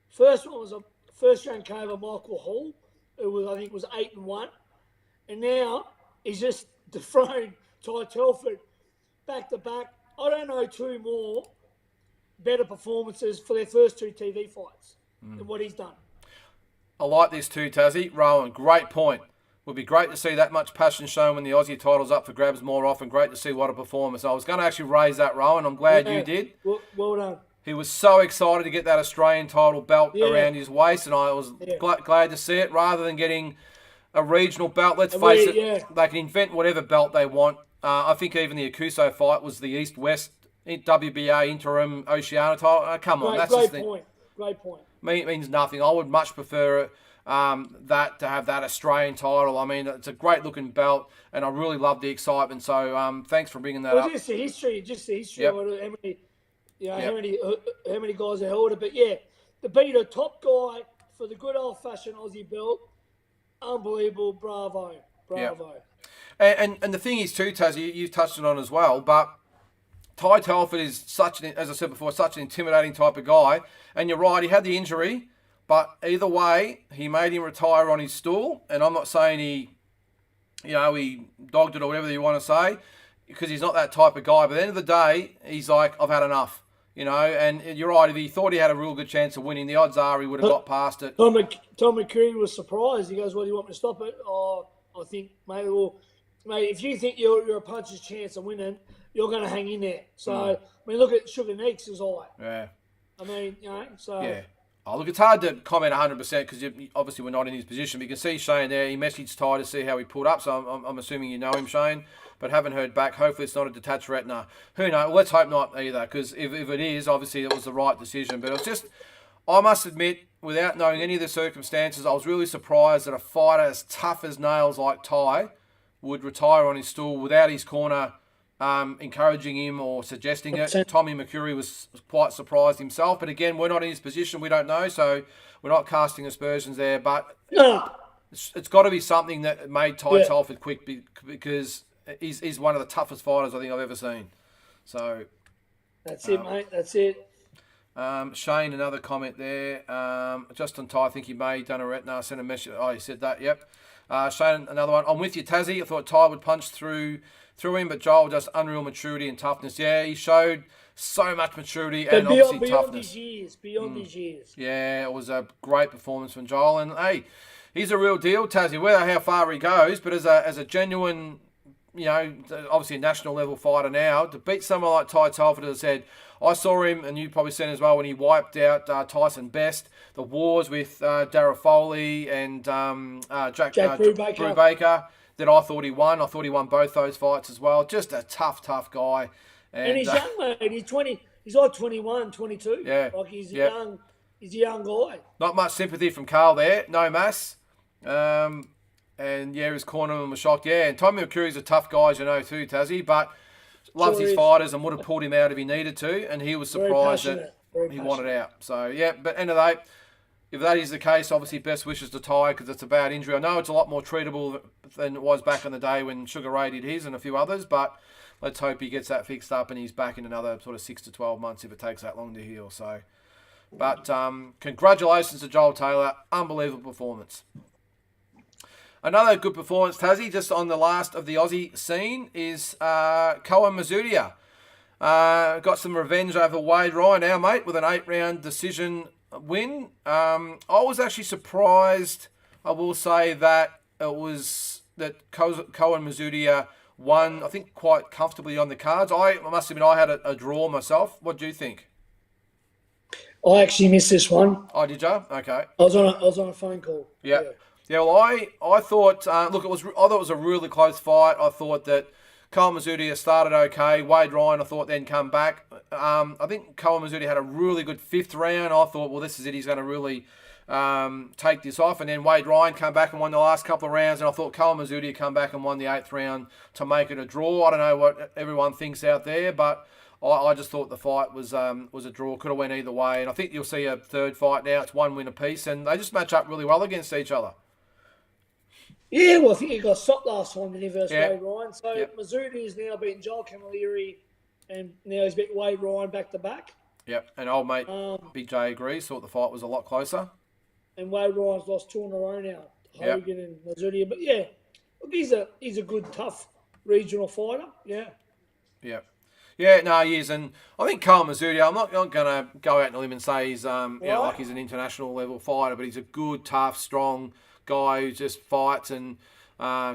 First one was a first round KO of Michael Hall, who was, I think, was 8-1, and now he's just dethroned Ty Telford back to back. I don't know two more better performances for their first two TV fights than what he's done. I like this too, Tassie. Rowan, great point. Would be great to see that much passion shown when the Aussie title's up for grabs more often. Great to see what a performance. I was going to actually raise that, Rowan. I'm glad you did. Well done. He was so excited to get that Australian title belt around his waist, and I was glad to see it. Rather than getting a regional belt, let's face it, they can invent whatever belt they want. I think even the Akuso fight was the East-West WBA interim Oceania title. Come on, that's great point. Great point. It means nothing. I would much prefer that to have that Australian title. I mean, it's a great looking belt, and I really love the excitement. So thanks for bringing that up. Just the history of how many guys have held it. But yeah, to beat a top guy for the good old fashioned Aussie belt, unbelievable. Bravo. And the thing is too, Taz, you've touched on as well, but Ty Telford is as I said before, such an intimidating type of guy. And you're right, he had the injury, but either way, he made him retire on his stool. And I'm not saying he dogged it or whatever you want to say, because he's not that type of guy. But at the end of the day, he's like, I've had enough. And you're right, if he thought he had a real good chance of winning, the odds are he would have got past it. Tom McCreary was surprised. He goes, well, do you want me to stop it? Oh, I think, mate, if you think you're a puncher's chance of winning, you're going to hang in there. So, I mean, look at Sugar Neeks' eye. Yeah. I mean, so... Yeah. Oh, look, it's hard to comment 100% because obviously we're not in his position. But you can see Shane there. He messaged Ty to see how he pulled up. So I'm assuming you know him, Shane, but haven't heard back. Hopefully it's not a detached retina. Who knows? Let's hope not either, because if it is, obviously it was the right decision. But it was just, I must admit, without knowing any of the circumstances, I was really surprised that a fighter as tough as nails like Ty would retire on his stool without his corner encouraging him or suggesting it. Tommy McCreary was quite surprised himself, but again, we're not in his position, we don't know, so we're not casting aspersions there, but it's got to be something that made Ty Telford quick, because he's one of the toughest fighters I think I've ever seen. So that's it, mate, that's it. Shane, another comment there. Just on Ty, I think he may done a retina, sent a message. Oh, he said that, yep. Shane, another one. I'm with you, Tassie. I thought Ty would punch through him, but Joel just unreal maturity and toughness. Yeah, he showed so much maturity and obviously toughness. Beyond his years. Yeah, it was a great performance from Joel. And hey, he's a real deal, Tassie. Whether how far he goes, but as a genuine, obviously a national level fighter now, to beat someone like Ty Telford, as I said, I saw him, and you probably seen as well, when he wiped out Tyson Best, the wars with Darragh Foley and Jack Brubaker, that I thought he won. I thought he won both those fights as well. Just a tough guy. And he's young, mate. He's 20. He's like 21, 22. Yeah. Like he's a young guy. Not much sympathy from Carl there. No mass. And yeah, his cornerman was shocked. Yeah, and Tommy McCreary's a tough guy, as you know, too, Tassie, but loves his fighters and would have pulled him out if he needed to, and he was surprised that he wanted out. So, yeah, but end of the day, if that is the case, obviously best wishes to Ty, because it's a bad injury. I know it's a lot more treatable than it was back in the day when Sugar Ray did his and a few others, but let's hope he gets that fixed up and he's back in another sort of 6 to 12 months if it takes that long to heal. So, but congratulations to Joel Taylor. Unbelievable performance. Another good performance, Tassie, just on the last of the Aussie scene, is Koa Mazudia. Got some revenge over Wade Ryan now, mate, with an 8-round decision win. I was actually surprised, I will say, that it was that Koa Mazudia won, I think, quite comfortably on the cards. I must admit, I had a draw myself. What do you think? I actually missed this one. Oh, did you? Okay. I was on a phone call. Yeah. Yeah, well, I thought, I thought it was a really close fight. I thought that Koa Mazudia started okay. Wade Ryan, I thought, then come back. I think Koa Mazudia had a really good 5th round. I thought, well, this is it. He's going to really take this off. And then Wade Ryan come back and won the last couple of rounds. And I thought Koa Mazudia come back and won the 8th round to make it a draw. I don't know what everyone thinks out there, but I just thought the fight was a draw. Could have went either way. And I think you'll see a third fight now. It's 1 win apiece. And they just match up really well against each other. Yeah, well, I think he got stopped last time when he versus Wade Ryan. So Mazudia is now beating Joel Camilleri, and now he's beating Wade Ryan back to back. Yep. And old mate Um, Big J agrees. Thought the fight was a lot closer. and Wade Ryan's lost 2 in a row now. Yep. Hogan and Mazudia. But yeah, look, he's a good, tough regional fighter. Yeah. Yep. Yeah, no, he is, and I think Carl Mazzuti, I'm not going to go out on a limb and say he's, like he's an international level fighter, but he's a good, tough, strong guy who just fights and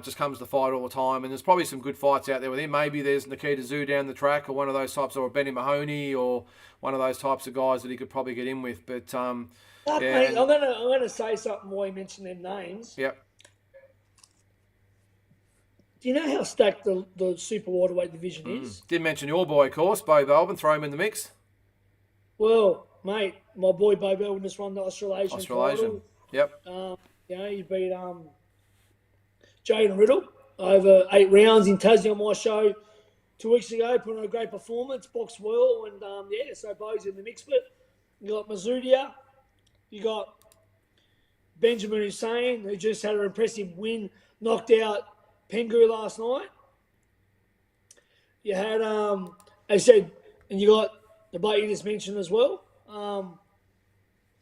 just comes to fight all the time. And there's probably some good fights out there with him. Maybe there's Nikita Zoo down the track, or one of those types, or Benny Mahoney, or one of those types of guys that he could probably get in with. But Mate, I'm gonna say something while you mention them names. Yep. Do you know how stacked the super waterweight division is? Didn't mention your boy, of course, Bo Belbin. Throw him in the mix. Well, mate, my boy Bo Belbin just won the Australasian title. Yep. He beat Jaden Riddle over 8 rounds in Tassie on my show 2 weeks ago. Put on a great performance, boxed well, and so Bo's in the mix. But you got Mazudia, you got Benjamin Hussein, who just had an impressive win, knocked out Pengu last night. You had, as I said, and you got the bloke you just mentioned as well.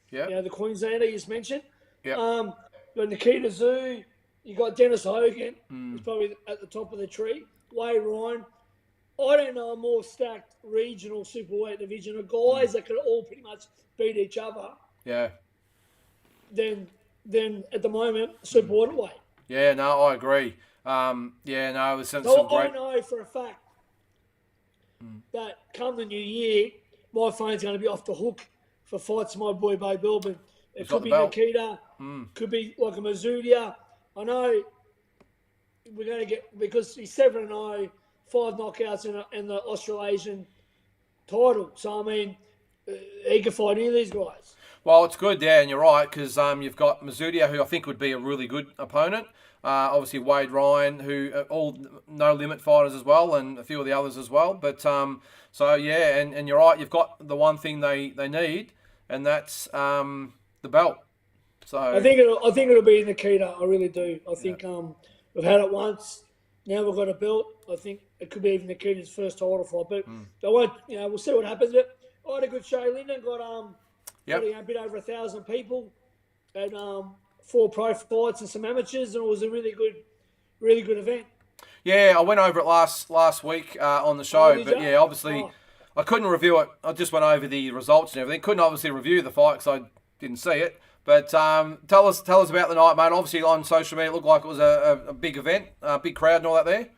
Yeah. The Queenslander you just mentioned. Yep. You got Nikita Zoo. You got Dennis Hogan, who's probably at the top of the tree. Wade Ryan. I don't know a more stacked regional superweight division of guys that could all pretty much beat each other. Yeah. Than at the moment super waterweight. Yeah. No, I agree. There's some So great. I know for a fact that come the new year, my phone's going to be off the hook for fights my boy Bo Belbin. It could be Nikita, could be like a Mazudia. I know we're going to get, because he's 7-0, 5 knockouts in the Australasian title. So, I mean, he can fight any of these guys. Well, it's good, and you're right, because you've got Mazudia, who I think would be a really good opponent. Obviously, Wade Ryan, who all no limit fighters as well, and a few of the others as well. But and you're right. You've got the one thing they need, and that's the belt. So I think it'll be Nikita. I really do. I think we've had it once. Now we've got a belt. I think it could be even Nikita's first title fight. But I won't. We'll see what happens. But I had a good show. Lyndon got a bit over 1,000 people, and 4 pro fights and some amateurs, and it was a really good event. Yeah, I went over it last week on the show, obviously I couldn't review it. I just went over the results and everything. Couldn't obviously review the fight because I didn't see it. But tell us about the night, mate. Obviously on social media, it looked like it was a big event, a big crowd and all that there.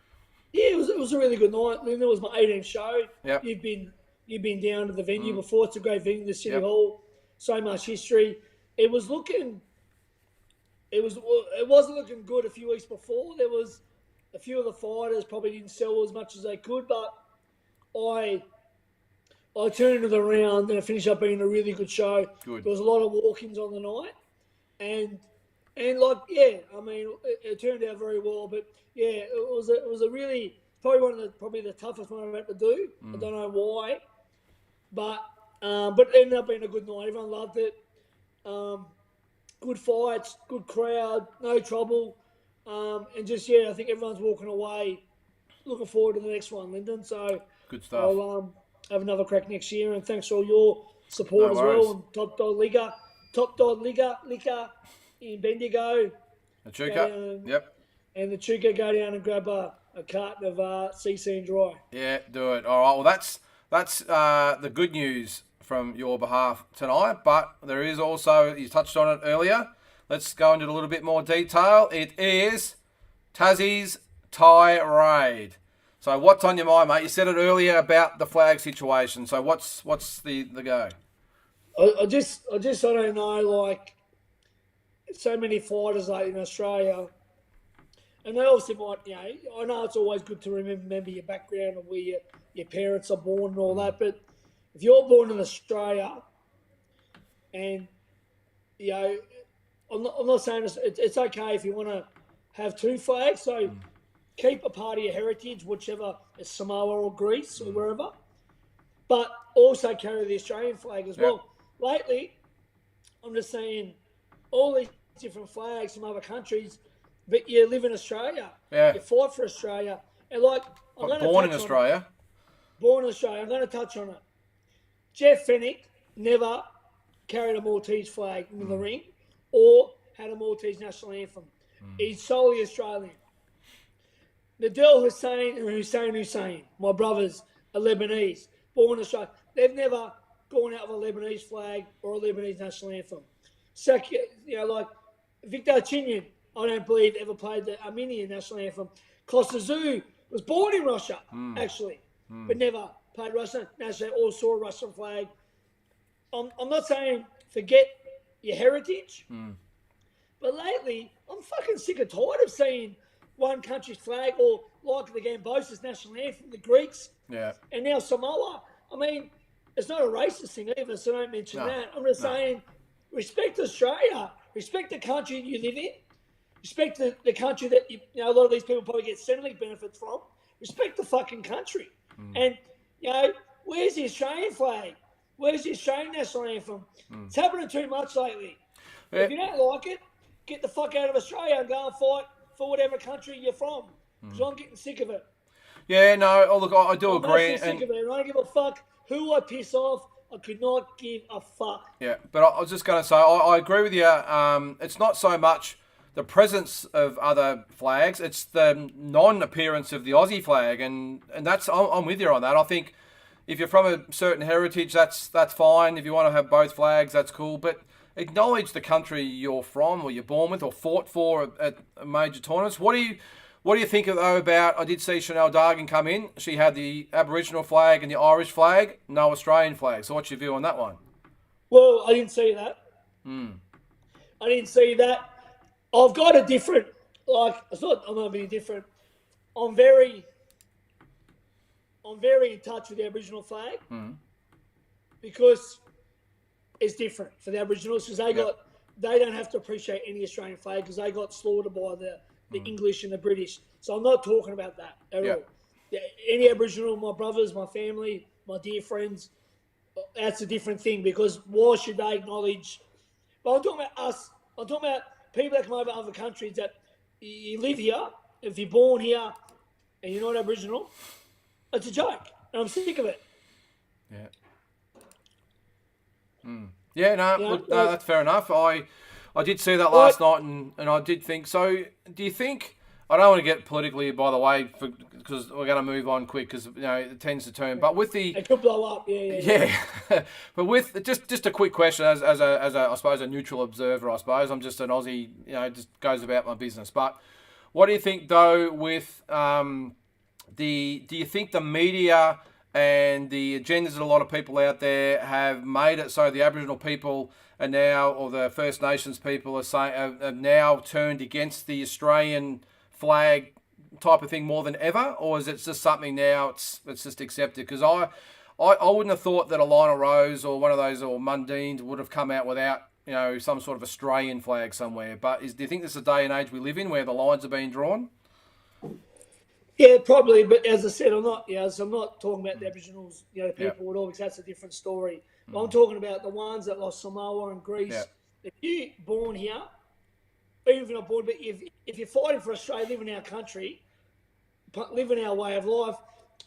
Yeah, it was a really good night. Lyndon, it was my 18th show. Yep. You've been down to the venue before. It's a great venue, the City Hall. So much history. It wasn't looking good a few weeks before. There was a few of the fighters probably didn't sell as much as they could, but I turned it around and it finished up being a really good show. Good. There was a lot of walk-ins on the night, and it turned out very well. But yeah, it was a really probably the toughest one I've had to do. I don't know why, but it ended up being a good night. Everyone loved it. Good fights, good crowd, no trouble. I think everyone's walking away looking forward to the next one, Lyndon. So good stuff. I'll have another crack next year, and thanks for all your support as well. And Top Dog Liquor in Bendigo. Echuca. Yep. And the Echuca, go down and grab a carton of CC and Dry. Yeah, do it. All right. Well, that's the good news from your behalf tonight, but there is also, you touched on it earlier, let's go into a little bit more detail. It is Tassie's tirade. So what's on your mind, mate? You said it earlier about the flag situation, so what's the go? I don't know, like, so many fighters in Australia, and they obviously might, I know it's always good to remember your background and where your parents are born and all that, but if you're born in Australia, and I'm not saying it's okay if you want to have 2 flags. So keep a part of your heritage, whichever is Samoa or Greece or wherever, but also carry the Australian flag as well. Lately, I'm just saying all these different flags from other countries, but you live in Australia. Yeah. You fight for Australia, and born in Australia. Born in Australia. I'm going to touch on it. Jeff Fennick never carried a Maltese flag in the ring or had a Maltese national anthem. He's solely Australian. Nadal Hussein and Hussein, my brothers, are Lebanese, born in Australia. They've never gone out with a Lebanese flag or a Lebanese national anthem. So, like Victor Chinyan, I don't believe ever played the Armenian national anthem. Kostazou was born in Russia, actually, but never played Russian national or saw a Russian flag. I'm not saying forget your heritage, but lately I'm fucking sick and tired of seeing one country's flag or like the Gambosis national anthem, the Greeks, and now Samoa. I mean, it's not a racist thing either, so don't mention that. I'm just saying, respect Australia, respect the country you live in, respect the country that a lot of these people probably get Centrelink benefits from. Respect the fucking country, and where's the Australian flag? Where's the Australian national anthem? It's happening too much lately. If you don't like it, get the fuck out of Australia and go and fight for whatever country you're from. Because I'm getting sick of it. Yeah, no, look, I do agree. I'm sick of it. I don't give a fuck who I piss off. I could not give a fuck. Yeah, but I was just going to say, I agree with you. It's not so much the presence of other flags, it's the non-appearance of the Aussie flag. And that's, I'm with you on that. I think if you're from a certain heritage, that's fine. If you want to have both flags, that's cool. But acknowledge the country you're from or you're born with or fought for at major tournaments. What do you think though about? I did see Chanel Dargan come in. She had the Aboriginal flag and the Irish flag, no Australian flag. So what's your view on that one? Well, I didn't see that. I didn't see that. I've got a different. I'm not being different. I'm very in touch with the Aboriginal flag because it's different for the Aboriginals because they don't have to appreciate any Australian flag because they got slaughtered by the English and the British. So I'm not talking about that at all. Yeah, any Aboriginal, my brothers, my family, my dear friends, that's a different thing because why should they acknowledge? But I'm talking about us. I'm talking about people that come over other countries that you live here, if you're born here and you're not Aboriginal, it's a joke. And I'm sick of it. Yeah. Yeah, no, that's fair enough. I did see that last night, and I did think so. Do you think? I don't want to get politically, by the way, because we're going to move on quick because it tends to turn. But with the it could blow up, yeah. But with just a quick question, as a I suppose a neutral observer, I suppose I'm just an Aussie, just goes about my business. But what do you think though with do you think the media and the agendas that a lot of people out there have made it so the Aboriginal people are now, or the First Nations people have now turned against the Australian flag type of thing more than ever, or is it just something now it's just accepted? Because I wouldn't have thought that a Lionel Rose or one of those or Mundine would have come out without some sort of Australian flag somewhere. But do you think this is a day and age we live in where the lines are being drawn? Yeah, probably. But as I said, I'm not talking about the Aboriginals, people at all, because that's a different story. I'm talking about the ones that lost Samoa and Greece. Yeah. If you're born here, even if you're not born, but if you're fighting for Australia, live in our country, live in our way of life,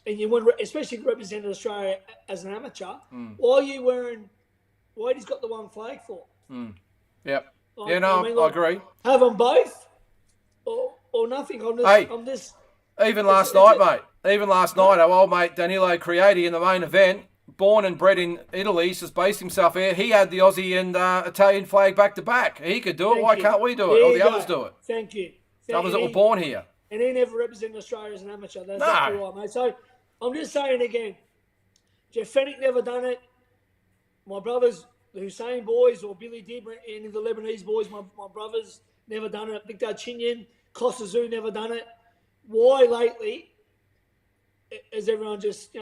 and you want, especially representing Australia as an amateur, why he's got the one flag for? Yep. I agree. Have them both, or nothing. I'm just. Even last night, our old mate Danilo Creati in the main event, born and bred in Italy, just based himself here. He had the Aussie and Italian flag back to back. He could do it. Why can't we do it? Or the others do it? Thank you. The others that were born here. And he never represented Australia as an amateur. That's exactly right, mate. So I'm just saying again, Jeff Fennick never done it. My brothers, the Hussein boys, or Billy Dib, and the Lebanese boys, my brothers, never done it. Victor Chinyan, Kostazou never done it. Why lately is everyone just,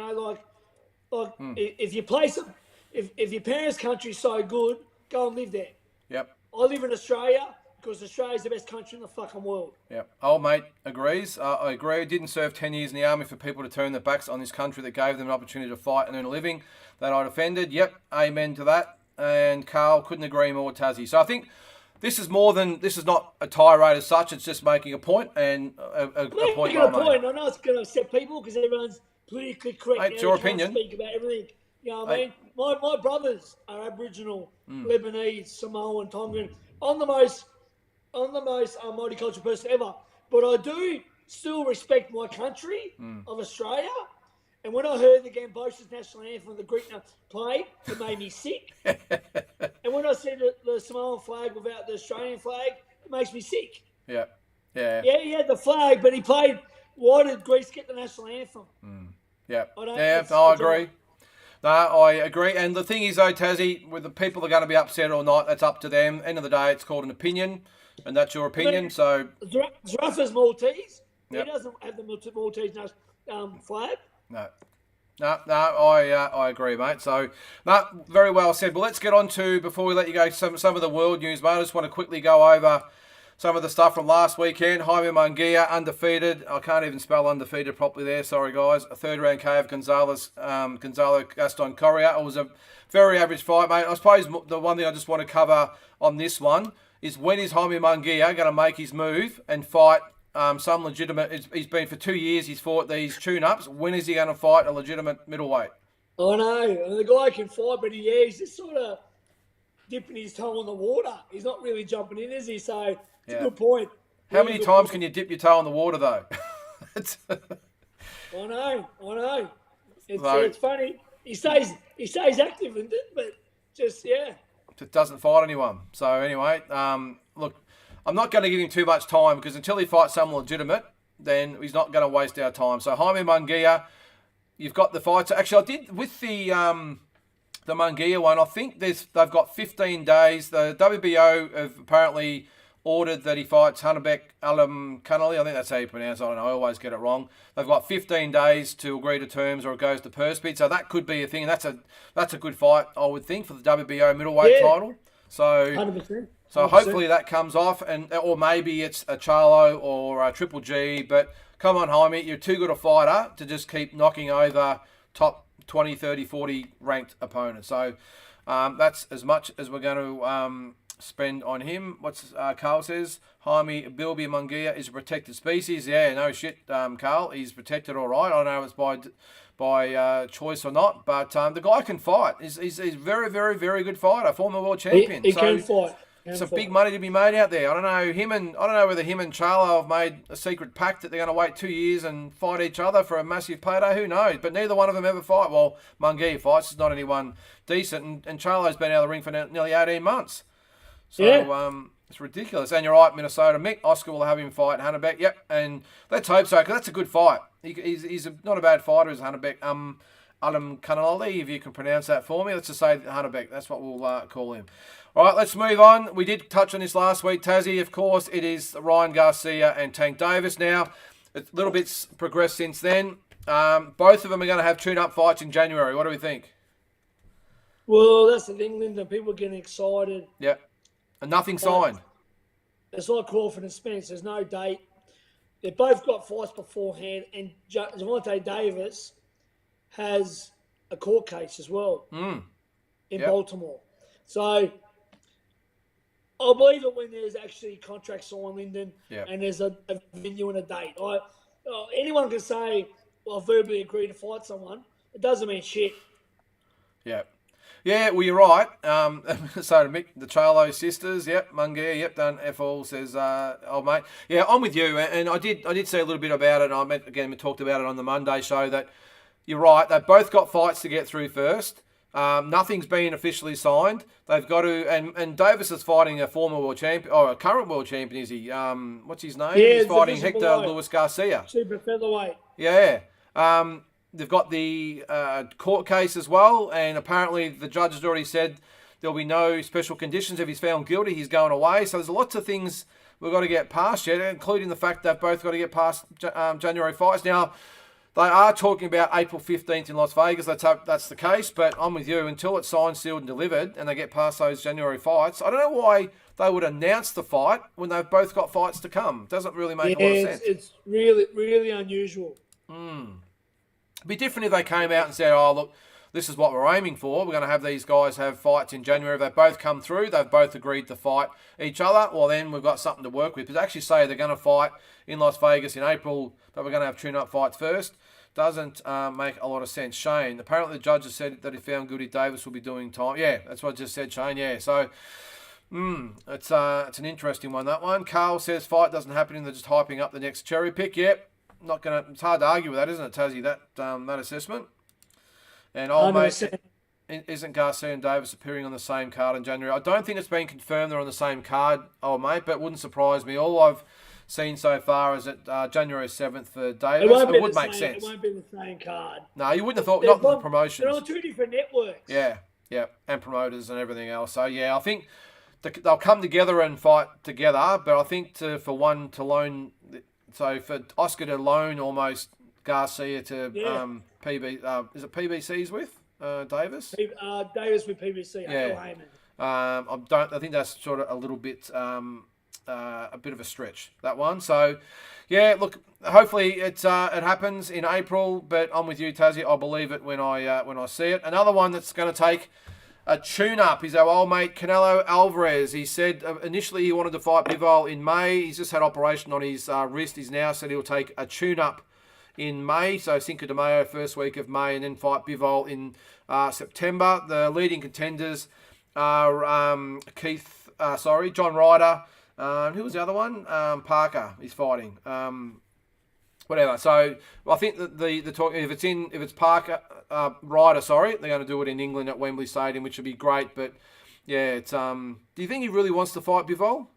if you place it, if your parents' country's so good, go and live there. Yep. I live in Australia because Australia's the best country in the fucking world. Yep. Old mate agrees. I agree. Didn't serve 10 years in the army for people to turn their backs on this country that gave them an opportunity to fight and earn a living. That I defended. Yep. Amen to that. And Carl couldn't agree more, Tassie. So I think this is not a tirade as such. It's just making a point and a point. Making a point. I know it's going to upset people because everyone's politically correct. Hey, it's your opinion. Speak about everything. You know what I mean? My brothers are Aboriginal, Lebanese, Samoan, Tongan. I'm the most multicultural person ever. But I do still respect my country of Australia. And when I heard the Gamboa's national anthem, the Greek played, it made me sick. And when I see the Samoan flag without the Australian flag, it makes me sick. Yeah. Yeah, he had the flag, but he played. Why did Greece get the national anthem? Yeah. I agree. No, I agree. And the thing is, though, Tassie, with the people that are going to be upset or not, that's up to them. End of the day, it's called an opinion, and that's your opinion. So Zarafa's Maltese. Yep. He doesn't have the Maltese flag. No, I agree, mate. So, no, very well said. Well, let's get on to, before we let you go, some of the world news, mate. I just want to quickly go over some of the stuff from last weekend. Jaime Munguia, undefeated. I can't even spell undefeated properly there. Sorry, guys. A third-round KO of Gonzalo Gaston Correa. It was a very average fight, mate. I suppose the one thing I just want to cover on this one is, when is Jaime Munguia going to make his move and fight some legitimate... He's been for 2 years, he's fought these tune-ups. When is he going to fight a legitimate middleweight? I know. The guy can fight, but he's just sort of dipping his toe in the water. He's not really jumping in, is he? So... It's a good point. How many times can you dip your toe in the water, though? I know. It's funny. He stays active, Lyndon, but just doesn't fight anyone. So anyway, look, I'm not going to give him too much time, because until he fights someone legitimate, then he's not going to waste our time. So Jaime Munguia, you've got the fights. Actually, I did with the Munguia one. I think they've got 15 days. The WBO have apparently ordered that he fights Hanabek Alimkhanuly. I think that's how you pronounce it. I don't know. I always get it wrong. They've got 15 days to agree to terms, or it goes to purse bid. So that could be a thing. That's a good fight, I would think, for the WBO middleweight title. So 100%. So hopefully that comes off, or maybe it's a Charlo or a Triple G. But come on, Jaime, you're too good a fighter to just keep knocking over top 20, 30, 40 ranked opponents. So that's as much as we're going to spend on him. What's Carl says? Jaime Bilby Munguia is a protected species. Yeah, no shit, Carl. He's protected, all right. I don't know if it's by choice or not, but the guy can fight. He's a very, very, very good fighter, former world champion. He can fight. Some big money to be made out there. I don't know whether him and Charlo have made a secret pact that they're going to wait 2 years and fight each other for a massive payday. Who knows? But neither one of them ever fight. Well, Munguia fights. It's not anyone decent, and Charlo's been out of the ring for nearly 18 months. So it's ridiculous. And you're right, Minnesota. Mick Oscar will have him fight Hanabek. Yep, and let's hope so, because that's a good fight. He's not a bad fighter as Hanabek. Alimkhanuly, if you can pronounce that for me. Let's just say Hanabek. That's what we'll call him. All right, let's move on. We did touch on this last week, Tassie. Of course, it is Ryan Garcia and Tank Davis now. A little bit's progressed since then. Both of them are going to have tune-up fights in January. What do we think? Well, that's the thing, Lyndon. People are getting excited. Yep. And nothing signed. It's like Crawford and Spence. There's no date. They've both got fights beforehand, and Gervonta Davis has a court case as well in Baltimore. So I believe it when there's actually contracts signed, Lyndon, and there's a venue and a date. Anyone can say, well, I verbally agree to fight someone. It doesn't mean shit. Yeah. Yeah, well, you're right. So, Mick, the Charlo sisters, Munguia, done F all, says old mate. Yeah, I'm with you, and I did see a little bit about it. We talked about it on the Monday show, that you're right. They've both got fights to get through first. Nothing's been officially signed. They've got to, and Davis is fighting a former world champion, or a current world champion, is he? What's his name? Yeah, he's fighting Hector Luis Garcia. Super featherweight. Yeah. They've got the court case as well, and apparently the judge has already said there'll be no special conditions. If he's found guilty, he's going away. So there's lots of things we've got to get past yet, including the fact they've both got to get past January fights. Now, they are talking about April 15th in Las Vegas. Let's hope that's the case, but I'm with you. Until it's signed, sealed, and delivered, and they get past those January fights, I don't know why they would announce the fight when they've both got fights to come. Doesn't really make a lot of sense. It's really, really unusual. It'd be different if they came out and said, oh, look, this is what we're aiming for. We're going to have these guys have fights in January. If they both come through, they've both agreed to fight each other, well, then we've got something to work with. But to actually say they're going to fight in Las Vegas in April, but we're going to have tune-up fights first, doesn't make a lot of sense. Shane, apparently the judge has said that if found guilty, Davis will be doing time. Yeah, that's what I just said, Shane. Yeah, so it's an interesting one, that one. Carl says fight doesn't happen and they're just hyping up the next cherry pick. Yep, not gonna. It's hard to argue with that, isn't it, Tassie? That assessment. And old mate, isn't Garcia and Davis appearing on the same card in January? I don't think it's been confirmed they're on the same card, old mate, but it wouldn't surprise me. All I've seen so far is that January 7th for Davis. It would make sense. It won't be the same card. No, you wouldn't have thought. Not the promotions. They're on two different networks. Yeah, and promoters and everything else. So yeah, I think they'll come together and fight together. But I think for one to loan, so for Oscar to loan almost Garcia to PB, is it PBC's with Davis? Davis with PBC. Yeah. I think that's sort of a little bit. A bit of a stretch, that one. So, yeah, look, hopefully it happens in April, but I'm with you, Tassie. I'll believe it when I see it. Another one that's going to take a tune-up is our old mate Canelo Alvarez. He said initially he wanted to fight Bivol in May. He's just had operation on his wrist. He's now said he'll take a tune-up in May, so Cinco de Mayo, first week of May, and then fight Bivol in September. The leading contenders are John Ryder. Who was the other one? Parker. He's fighting. Whatever. So I think that the talk, if it's Parker Ryder, they're going to do it in England at Wembley Stadium, which would be great. But yeah, it's do you think he really wants to fight Bivol?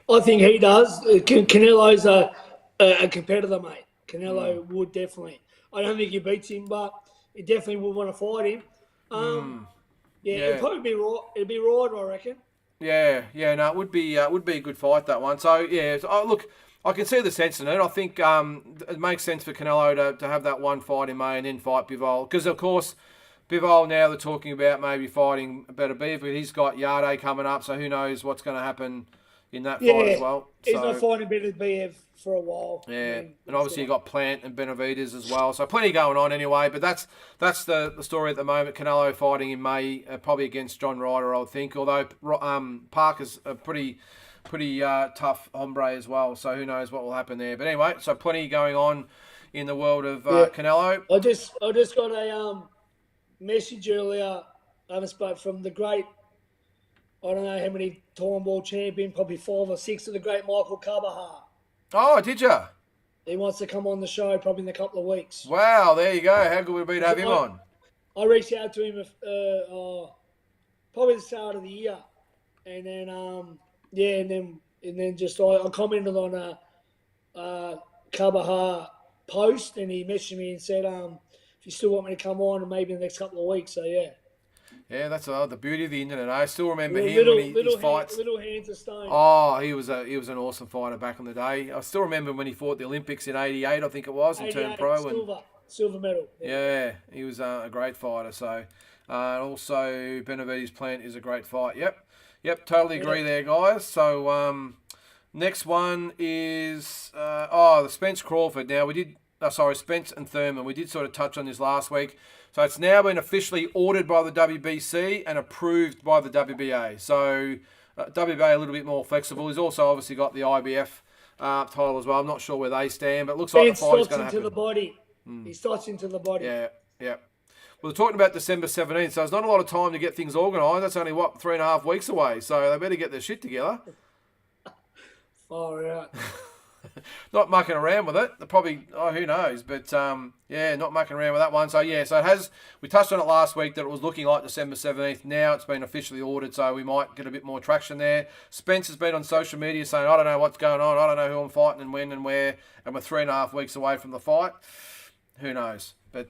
I think he does. Canelo's a competitor, mate. Canelo would definitely. I don't think he beats him, but he definitely would want to fight him. It'd probably be it'd be Ryder, I reckon. Yeah, no, it would be a good fight, that one. So yeah, look, I can see the sense in it. I think it makes sense for Canelo to have that one fight in May and then fight Bivol, because of course Bivol now they're talking about maybe fighting Beterbiev, but he's got Yarde coming up, so who knows what's going to happen in that fight as well. He's not fighting Beterbiev for a while. Yeah, and obviously you got Plant and Benavidez as well, so plenty going on anyway. But that's the story at the moment. Canelo fighting in May, probably against John Ryder, I would think. Although Parker's a pretty tough hombre as well, so who knows what will happen there. But anyway, so plenty going on in the world of Canelo. I just got a message earlier, but from the great, I don't know how many time world champion, probably 5 or 6 of the great Michael Kabaha. Oh, did you? He wants to come on the show probably in a couple of weeks. Wow, there you go. How good would it be to have him on? I reached out to him probably the start of the year, and then and then just I commented on a Kabaha post, and he messaged me and said, if you still want me to come on, and maybe in the next couple of weeks. So yeah. Yeah, that's the beauty of the internet. I still remember him when his fights. Little hands of stone. Oh, he was an awesome fighter back in the day. I still remember when he fought the Olympics in '88, I think it was, and turned pro. Silver medal. Yeah, he was a great fighter. So, also Benavidez Plant is a great fight. Yep, totally agree there, guys. So, next one is the Spence Crawford. Now Spence and Thurman. We did sort of touch on this last week. So it's now been officially ordered by the WBC and approved by the WBA. So WBA a little bit more flexible. He's also obviously got the IBF title as well. I'm not sure where they stand, but it looks like the fight is going to happen. Into the body. He starts into the body. Yeah. Well, we're talking about December 17th, so it's not a lot of time to get things organised. That's only, 3.5 weeks away. So they better get their shit together. Far out. Not mucking around with it. They're probably, who knows? But, not mucking around with that one. So, so it has, we touched on it last week that it was looking like December 17th. Now it's been officially ordered, so we might get a bit more traction there. Spence has been on social media saying, I don't know what's going on. I don't know who I'm fighting and when and where. And we're 3.5 weeks away from the fight. Who knows? But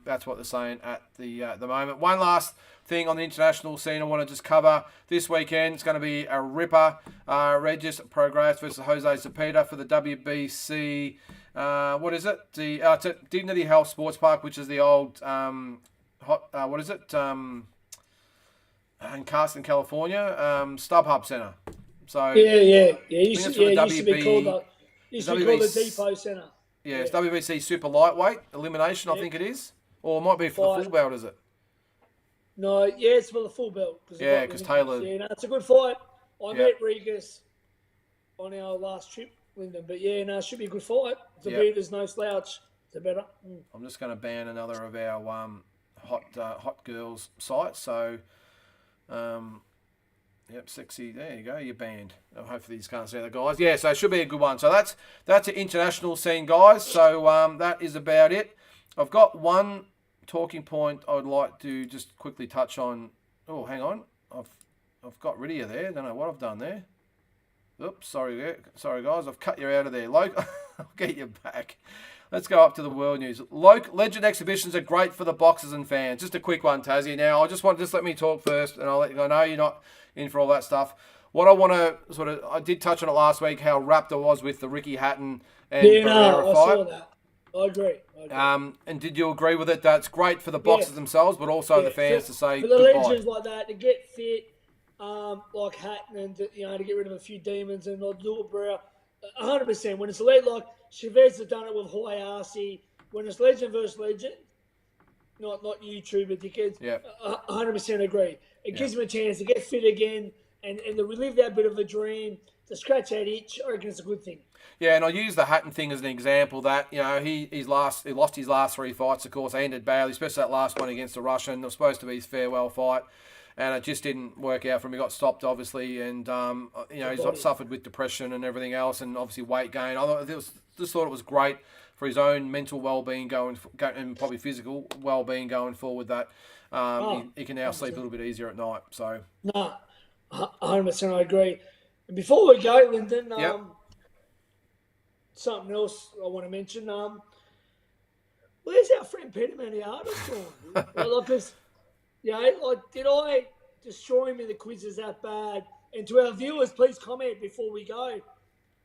that's what they're saying at the moment. One last thing on the international scene I want to just cover. This weekend it's going to be a ripper. Regis Prograis versus Jose Zepeda for the WBC. What is it? It's at Dignity Health Sports Park, which is the old in Carson, California, StubHub Center. So yeah. Used to be called the Depot Center. Yeah, it's WBC Super Lightweight Elimination, I think it is. Or it might be for the full belt, is it? No, it's for the full belt. Because Taylor... Yeah, no, it's a good fight. I met Regis on our last trip, Lyndon. But it should be a good fight. Zepeda's no slouch. Is it better? I'm just going to ban another of our hot girls sites. So, yep, sexy. There you go. You're banned. Hopefully you can't see the guys. Yeah, so it should be a good one. So that's an international scene, guys. So that is about it. I've got one talking point I would like to just quickly touch on. Oh, hang on. I've got rid of you there. Don't know what I've done there. Oops, sorry guys. I've cut you out of there. I'll get you back. Let's go up to the world news. Legend exhibitions are great for the boxers and fans. Just a quick one, Tassie. Now, just let me talk first, and I'll let you go. I know you're not in for all that stuff. What I want to I did touch on it last week, how wrapped I was with the Ricky Hatton and Barrera fight. I saw that. I agree. And did you agree with it? That's great for the boxers themselves, but also the fans to say for the goodbye. legends like that to get fit, like Hatton, and to get rid of a few demons and not do it, bro. 100%. When it's elite, like Chavez has done it with Hoyasi. When it's legend versus legend, not YouTuber dickheads. Yeah. 100% agree. It gives them a chance to get fit again and to relive that bit of a dream, to scratch that itch. I reckon it's a good thing. Yeah, and I'll use the Hatton thing as an example that, he lost his last 3 fights, of course. They ended badly, especially that last one against the Russian. It was supposed to be his farewell fight, and it just didn't work out for him. He got stopped, obviously, and, he's suffered with depression and everything else, and obviously weight gain. I just thought it was great for his own mental well-being and probably physical well-being going forward that he can now sleep a little bit easier at night. So 100% I agree. And before we go, Lyndon, something else I want to mention. Where's our friend Peter Maniatis gone? Did I destroy him in the quizzes that bad? And to our viewers, please comment before we go.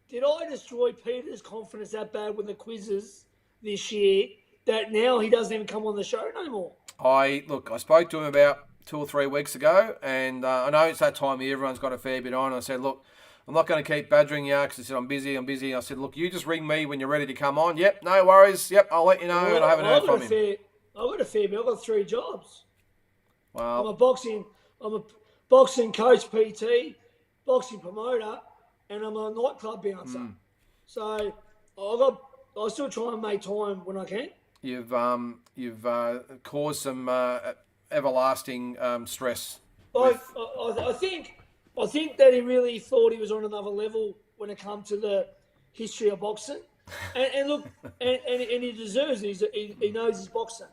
Did I destroy Peter's confidence that bad with the quizzes this year that now he doesn't even come on the show no more? I spoke to him about 2 or 3 weeks ago, and I know it's that time of year, everyone's got a fair bit on. I said, look, I'm not going to keep badgering you because he said, I'm busy. I said, look, you just ring me when you're ready to come on. Yep, no worries. Yep, I'll let you know. And I haven't heard from him. I've got a fair bit. I've got 3 jobs. Wow. I'm a boxing coach, PT, boxing promoter, and I'm a nightclub bouncer. So I still try and make time when I can. You've caused some everlasting stress. I think that he really thought he was on another level when it comes to the history of boxing, and look, and he deserves it. He knows his boxing.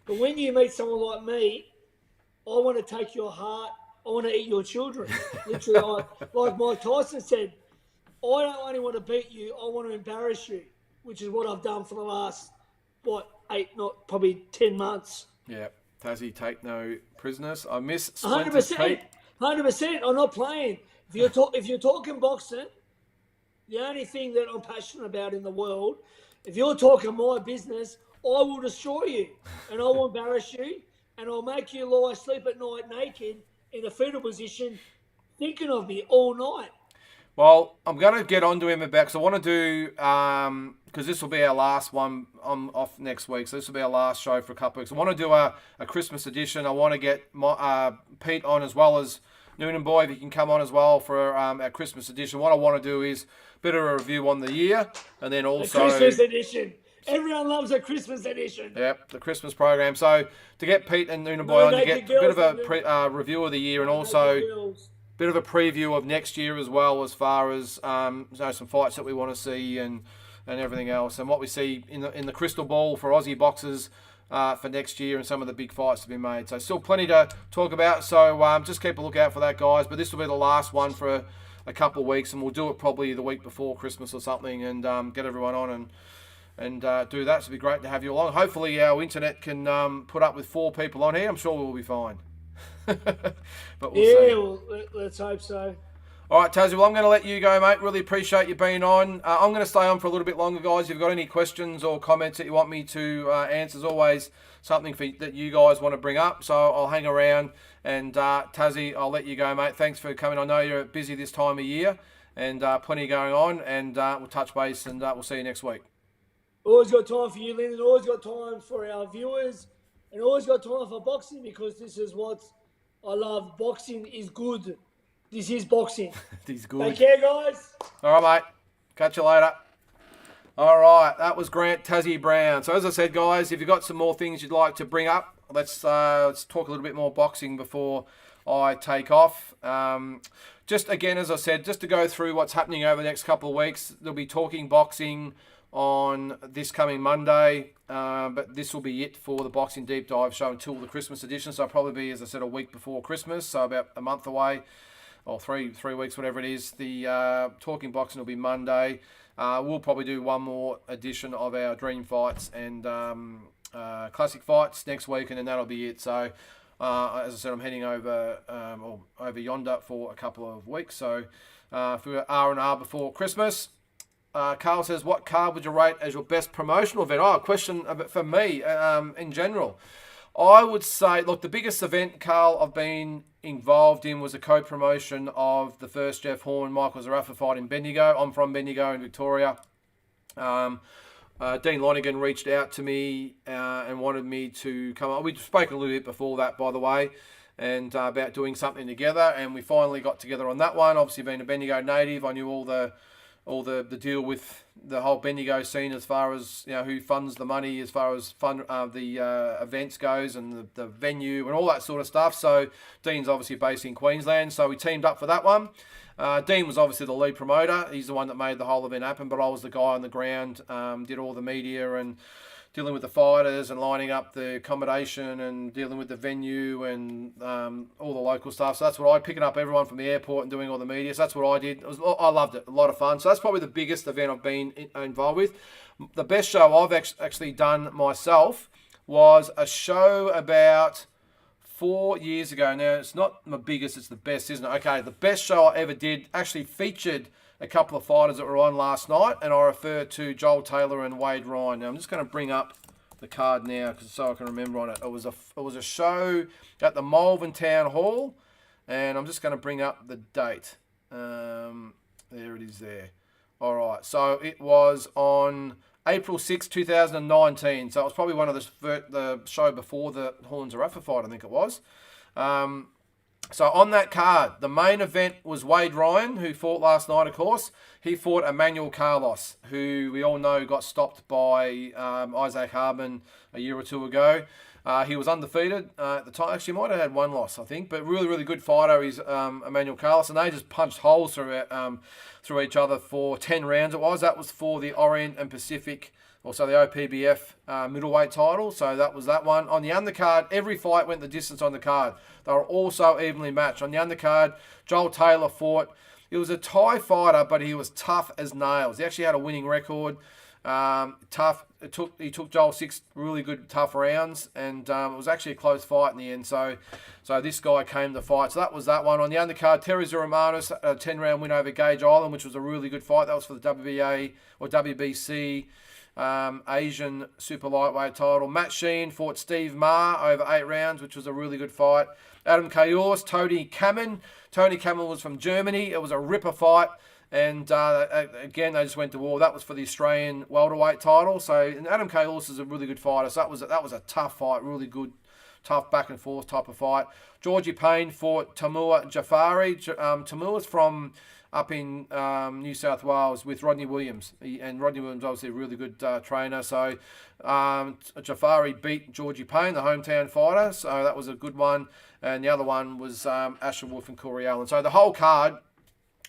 But when you meet someone like me, I want to take your heart. I want to eat your children. Literally, like Mike Tyson said, I don't only want to beat you, I want to embarrass you, which is what I've done for the last, 10 months. Yeah, Tassie, take no prisoners. I miss Splinters 100%. Pete. 100%. I'm not playing. If you're talking boxing, the only thing that I'm passionate about in the world, if you're talking my business, I will destroy you, and I will embarrass you, and I'll make you lie, sleep at night naked in a fetal position, thinking of me all night. Well, I'm going to get onto him about, because I want to do, because this will be our last one. I'm off next week, so this will be our last show for a couple of weeks. I want to do a Christmas edition. I want to get Pete on as well as Noonan Boy, if he can come on as well for our Christmas edition. What I want to do is a bit of a review on the year, and then also... A Christmas edition. Everyone loves a Christmas edition. Yep, the Christmas program. So to get Pete and Noonan Boy on to get a bit of a review of the year and also... bit of a preview of next year as well, as far as some fights that we want to see and everything else, and what we see in the crystal ball for Aussie boxers for next year, and some of the big fights to be made. So still plenty to talk about. So just keep a lookout for that, guys. But this will be the last one for a couple of weeks, and we'll do it probably the week before Christmas or something, and get everyone on and do that. So it'll be great to have you along. Hopefully our internet can put up with 4 people on here. I'm sure we'll be fine. But we'll see. Well, let's hope so. All right, Tassie, well, I'm going to let you go, mate. Really appreciate you being on. I'm going to stay on for a little bit longer, guys. If you've got any questions or comments that you want me to answer, there's always something that you guys want to bring up. So I'll hang around. And Tassie, I'll let you go, mate. Thanks for coming. I know you're busy this time of year and plenty going on. And we'll touch base and we'll see you next week. Always got time for you, Lyndon. Always got time for our viewers. And always got time for boxing, because this is what I love. Boxing is good. This is boxing. This is good. Take care, guys. All right, mate. Catch you later. All right, that was Grant Tassie Brown. So as I said, guys, if you've got some more things you'd like to bring up, let's talk a little bit more boxing before I take off. Just again, as I said, just to go through what's happening over the next couple of weeks, they'll be talking boxing on this coming Monday, but this will be it for the Boxing Deep Dive show until the Christmas edition. So it'll probably be, as I said, a week before Christmas, so about a month away, or three weeks, whatever it is. The talking boxing will be Monday. We'll probably do one more edition of our Dream Fights and Classic Fights next week, and then that'll be it. So, as I said, I'm heading over over yonder for a couple of weeks. So, for R&R before Christmas. Carl says, what card would you rate as your best promotional event? Oh, a question for me in general. I would say, look, the biggest event, Carl, I've been involved in was a co-promotion of the first Jeff Horn, Michael Zarafa fight in Bendigo. I'm from Bendigo in Victoria. Dean Lonigan reached out to me and wanted me to come on. We'd spoken a little bit before that, by the way, and about doing something together, and we finally got together on that one. Obviously, being a Bendigo native, I knew all the deal with the whole Bendigo scene as far as, you know, who funds the money as far as the events goes, and the venue and all that sort of stuff. So Dean's obviously based in Queensland, so we teamed up for that one. Dean was obviously the lead promoter. He's the one that made the whole event happen, but I was the guy on the ground, did all the media and dealing with the fighters and lining up the accommodation and dealing with the venue and all the local stuff. So that's what I, picking up everyone from the airport and doing all the media. So that's what I did. I loved it. A lot of fun. So that's probably the biggest event I've been involved with. The best show I've actually done myself was a show about 4 years ago. Now, it's not my biggest, it's the best, isn't it? Okay, the best show I ever did actually featured a couple of fighters that were on last night, and I refer to Joel Taylor and Wade Ryan. Now, I'm just going to bring up the card now so I can remember on it. It was a show at the Malvern Town Hall, and I'm just going to bring up the date. There it is there. All right, so it was on April 6, 2019. So it was probably one of the show before the Horn Zarafa fight, I think it was. So on that card, the main event was Wade Ryan, who fought last night, of course. He fought Emmanuel Carlos, who we all know got stopped by Isaac Hardman a year or two ago. He was undefeated at the time. Actually, might have had one loss, I think, but really, really good fighter. He's Emmanuel Carlos, and they just punched holes through each other for 10 rounds. That was for the Orient and Pacific, also the OPBF middleweight title. So that was that one. On the undercard, every fight went the distance on the card. They were also evenly matched. On the undercard, Joel Taylor fought. He was a Thai fighter, but he was tough as nails. He actually had a winning record. Tough. He took Joel 6 really good, tough rounds, and it was actually a close fight in the end. So this guy came to fight. So that was that one. On the undercard, Terry Zuramanis, a 10-round win over Gage Island, which was a really good fight. That was for the WBA or WBC Asian super lightweight title. Matt Sheen fought Steve Ma over 8 rounds, which was a really good fight. Adam Kayors, Tony Kamen. Tony Kamen was from Germany. It was a ripper fight. And again, they just went to war. That was for the Australian welterweight title. So, and Adam Kayors is a really good fighter. So that was a tough fight, really good, tough back and forth type of fight. Georgie Payne fought Tamur Jafari. Tamur's from up in New South Wales with Rodney Williams. And Rodney Williams obviously a really good trainer. So Jafari beat Georgie Payne, the hometown fighter. So that was a good one. And the other one was Asher Wolf and Corey Allen. So the whole card,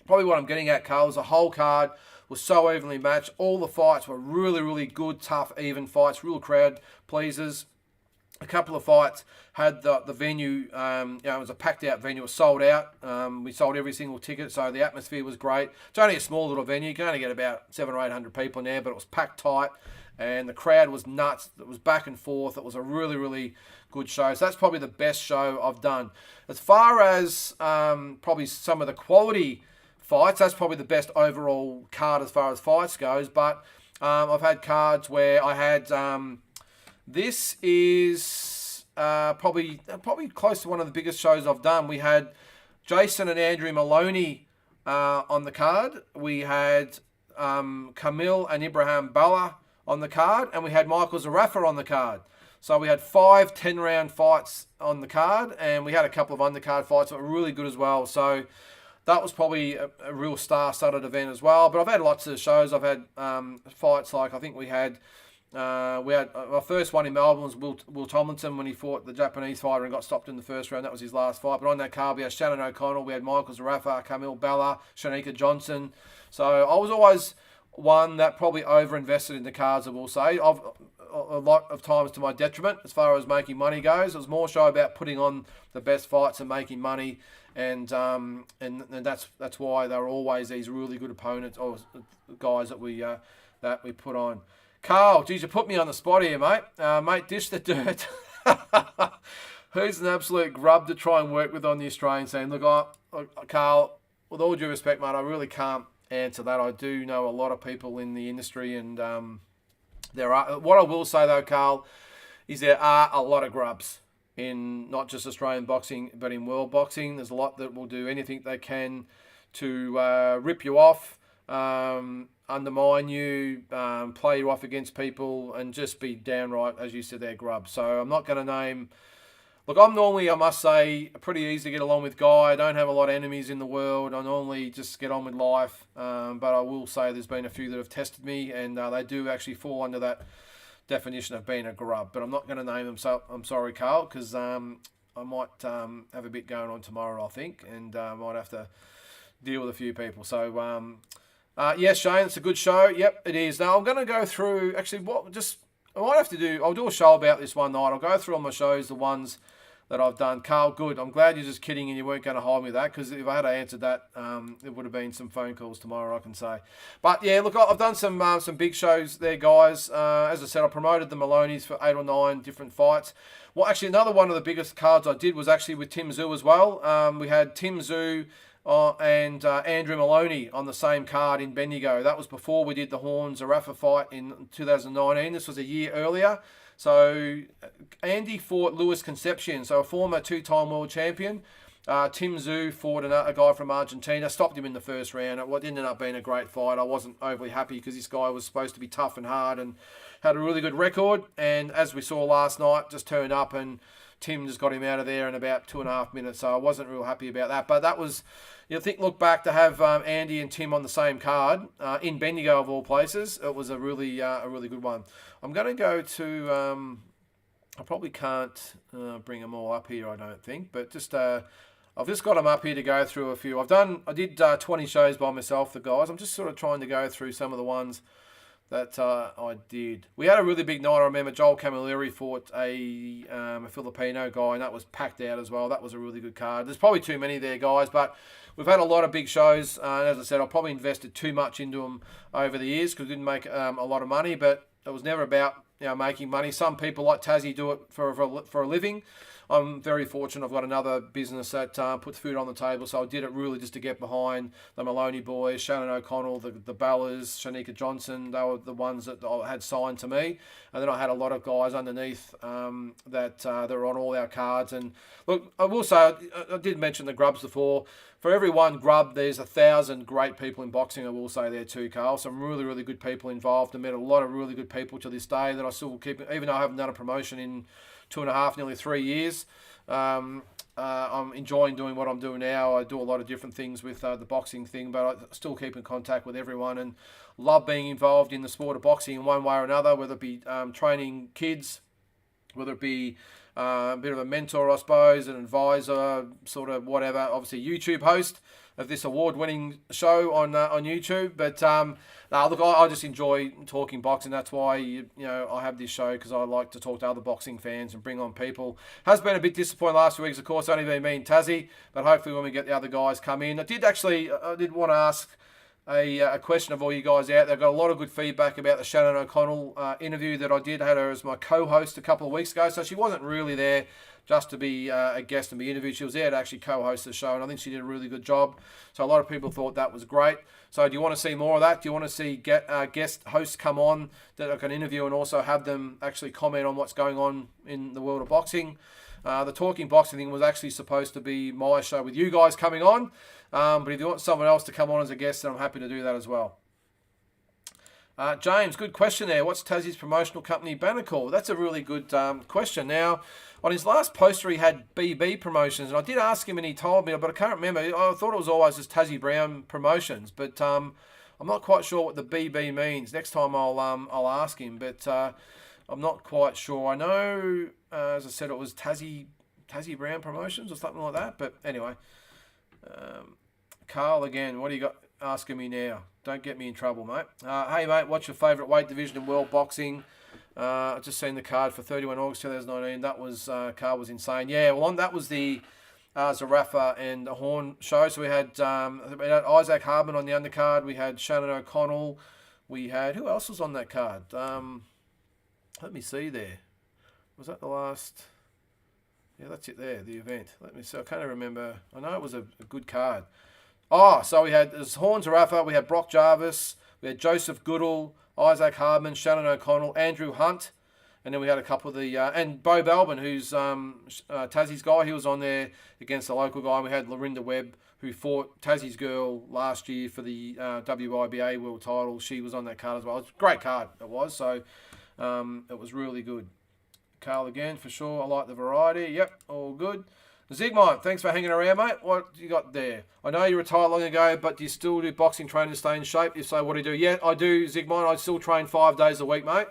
probably what I'm getting at, Carl, is the whole card was so evenly matched. All the fights were really, really good, tough, even fights, real crowd pleasers. A couple of fights had the venue, it was a packed out venue, it was sold out. We sold every single ticket, so the atmosphere was great. It's only a small little venue, you can only get about 700 or 800 people in there, but it was packed tight, and the crowd was nuts. It was back and forth. It was a really, really good show. So that's probably the best show I've done. As far as probably some of the quality fights, that's probably the best overall card as far as fights goes, but I've had cards where I had this is probably close to one of the biggest shows I've done. We had Jason and Andrew Maloney on the card. We had Camille and Ibrahim Balla on the card, and we had Michael Zarafa on the card. So we had 5 10-round fights on the card, and we had a couple of undercard fights that were really good as well. So that was probably a real star-studded event as well. But I've had lots of shows. I've had fights like I think we had our first one in Melbourne was Will Tomlinson when he fought the Japanese fighter and got stopped in the first round. That was his last fight. But on that card we had Shannon O'Connell, we had Michael Zarafa, Camille Bella, Shanika Johnson. So I was always one that probably over-invested in the cards, I will say. I've a lot of times to my detriment as far as making money goes. It was more so about putting on the best fights and making money, and that's why there are always these really good opponents or guys that we put on. Carl, geez, you put me on the spot here, mate. Mate, dish the dirt. Who's an absolute grub to try and work with on the Australian scene? Look, Carl, with all due respect, mate, I really can't answer that. I do know a lot of people in the industry, and there are. What I will say though, Carl, is there are a lot of grubs in not just Australian boxing, but in world boxing. There's a lot that will do anything they can to rip you off, undermine you, play you off against people, and just be downright, as you said, they're grubs. So I'm not going to name. Look, I'm normally, I must say, a pretty easy to get along with guy. I don't have a lot of enemies in the world. I normally just get on with life. But I will say there's been a few that have tested me, and they do actually fall under that definition of being a grub. But I'm not going to name them, so I'm sorry, Carl, because I might have a bit going on tomorrow, I think, and I might have to deal with a few people. So, yes, Shane, it's a good show. Yep, it is. Now, I'm going to go through, actually, I might have to do, I'll do a show about this one night. I'll go through all my shows, the ones that I've done. Carl, good. I'm glad you're just kidding and you weren't going to hold me that, because if I had answered that, it would have been some phone calls tomorrow, I can say. But yeah, look, I've done some big shows there, guys. As I said, I promoted the Maloneys for 8 or 9 different fights. Well, actually, another one of the biggest cards I did was actually with Tim Tszyu as well. We had Tim Tszyu and Andrew Maloney on the same card in Bendigo. That was before we did the Horn-Zarafa fight in 2019. This was a year earlier. So Andy fought Luis Concepcion, so a former 2-time world champion. Tim Tszyu fought a guy from Argentina, stopped him in the first round. It ended up being a great fight. I wasn't overly happy because this guy was supposed to be tough and hard and had a really good record. And as we saw last night, just turned up and Tim just got him out of there in about 2.5 minutes. So I wasn't real happy about that. But that was, look back to have Andy and Tim on the same card in Bendigo of all places. It was a really good one. I'm going to go to. I probably can't bring them all up here, I don't think, but just I've just got them up here to go through a few. I did 20 shows by myself, the guys. I'm just sort of trying to go through some of the ones that I did. We had a really big night. I remember Joel Camilleri fought a Filipino guy, and that was packed out as well. That was a really good card. There's probably too many there, guys, but we've had a lot of big shows. And as I said, I probably invested too much into them over the years because we didn't make a lot of money, but it was never about making money. Some people like Tassie do it for a living. I'm very fortunate. I've got another business that puts food on the table, so I did it really just to get behind the Maloney boys, Shannon O'Connell, the Bellas, Shanika Johnson. They were the ones that I had signed to me, and then I had a lot of guys underneath that were on all our cards. And look, I will say I did mention the grubs before. For every one grub, there's 1,000 great people in boxing, I will say there too, Carl. Some really, really good people involved. I met a lot of really good people to this day that I still keep, even though I haven't done a promotion in 2.5, nearly 3 years. I'm enjoying doing what I'm doing now. I do a lot of different things with the boxing thing, but I still keep in contact with everyone and love being involved in the sport of boxing in one way or another, whether it be training kids, whether it be a bit of a mentor, I suppose, an advisor, sort of whatever. Obviously, YouTube host of this award-winning show on YouTube. But look, I just enjoy talking boxing. That's why I have this show, because I like to talk to other boxing fans and bring on people. Has been a bit disappointing last few weeks, of course, only been me and Tassie. But hopefully, when we get the other guys come in, I did want to ask a question of all you guys out there. Got a lot of good feedback about the Shannon O'Connell interview that I did. I had her as my co-host a couple of weeks ago, so she wasn't really there just to be a guest and be interviewed. She was there to actually co-host the show, and I think she did a really good job. So a lot of people thought that was great. So do you want to see more of that? Do you want to see guest hosts come on that I can interview and also have them actually comment on what's going on in the world of boxing? The Talking Boxing thing was actually supposed to be my show with you guys coming on. But if you want someone else to come on as a guest, then I'm happy to do that as well. James, good question there. What's Tassie's promotional company banner called? That's a really good question. Now, on his last poster, he had BB Promotions, and I did ask him, and he told me, but I can't remember. I thought it was always just Tassie Brown Promotions, but I'm not quite sure what the BB means. Next time I'll ask him, but I'm not quite sure. I know, as I said, it was Tassie Brown Promotions or something like that. But anyway, Carl again. What do you got asking me now? Don't get me in trouble, mate. Hey, mate, what's your favourite weight division in world boxing? I've just seen the card for 31 August 2019. That was card was insane. Yeah, well, that was the Zarafa and the Horn show. So we had Isaac Hardman on the undercard. We had Shannon O'Connell. We had, who else was on that card? Let me see there. Was that the last? Yeah, that's it there, the event. Let me see. I can't remember. I know it was a good card. Oh, so we had Horn Zarafa, we had Brock Jarvis, we had Joseph Goodall, Isaac Hardman, Shannon O'Connell, Andrew Hunt, and then we had a couple of the, and Bo Belbin, who's Tassie's guy. He was on there against the local guy. And we had Lorinda Webb, who fought Tassie's girl last year for the WIBA world title. She was on that card as well. It was a great card, it was. So it was really good. Carl again, for sure. I like the variety. Yep, all good. Zigmont, thanks for hanging around, mate. What you got there? I know you retired long ago, but do you still do boxing training to stay in shape? If so, what do you do? Yeah, I do, Zigmont. I still train 5 days a week, mate.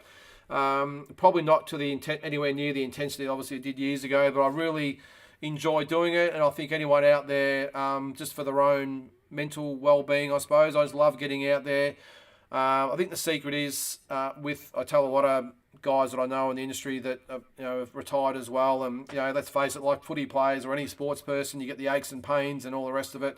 Probably not to the anywhere near the intensity obviously I did years ago, but I really enjoy doing it, and I think anyone out there, just for their own mental well-being, I suppose, I just love getting out there. I think the secret is I tell a lot of guys that I know in the industry that have retired as well, and let's face it, like footy players or any sports person, you get the aches and pains and all the rest of it.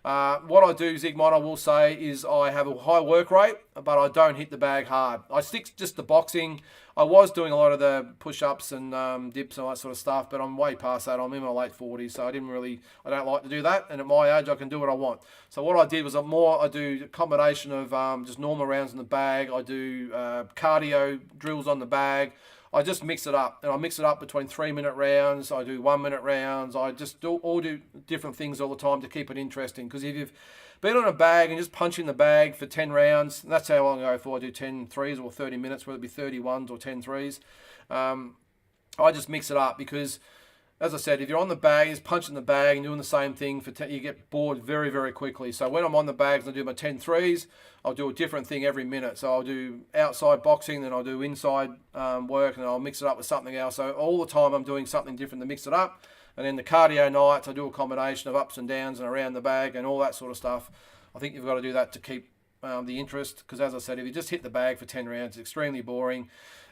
What I do, Zigmont, I will say, is I have a high work rate, but I don't hit the bag hard. I stick just to boxing. I was doing a lot of the push-ups and dips and all that sort of stuff, but I'm way past that. I'm in my late 40s, so I don't like to do that. And at my age, I can do what I want. So what I did was I do a combination of just normal rounds in the bag. I do cardio drills on the bag. I just mix it up, and I mix it up between 3-minute rounds. I do 1-minute rounds. I just do different things all the time to keep it interesting. Because if you've been on a bag and just punching the bag for 10 rounds, that's how long I go for. I do 10 threes or 30 minutes, whether it be 31s or 10 threes. I just mix it up because, as I said, if you're on the bag, just punching the bag and doing the same thing for 10, you get bored very, very quickly. So when I'm on the bags and I do my 10 threes, I'll do a different thing every minute. So I'll do outside boxing, then I'll do inside work, and I'll mix it up with something else. So all the time I'm doing something different to mix it up. And then the cardio nights, I do a combination of ups and downs and around the bag and all that sort of stuff. I think you've got to do that to keep the interest, because as I said, if you just hit the bag for 10 rounds, it's extremely boring.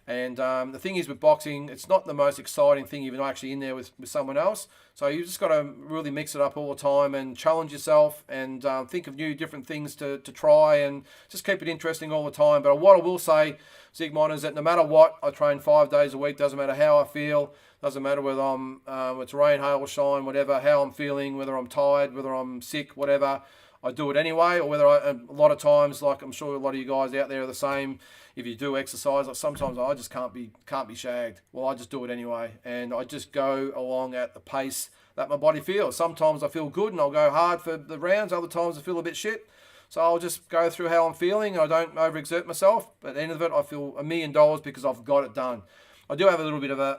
And the thing is with boxing, it's not the most exciting thing if you're not actually in there with someone else. So you just got to really mix it up all the time and challenge yourself and think of new different things to try and just keep it interesting all the time. But what I will say, Zigmont, is that no matter what, I train 5 days a week. Doesn't matter how I feel. Doesn't matter whether it's rain, hail, shine, whatever, how I'm feeling, whether I'm tired, whether I'm sick, whatever. I do it anyway, or whether a lot of times, like I'm sure a lot of you guys out there are the same. If you do exercise, like sometimes I just can't be shagged. Well, I just do it anyway, and I just go along at the pace that my body feels. Sometimes I feel good and I'll go hard for the rounds. Other times I feel a bit shit, so I'll just go through how I'm feeling. I don't overexert myself. But at the end of it, I feel $1 million because I've got it done. I do have a little bit of a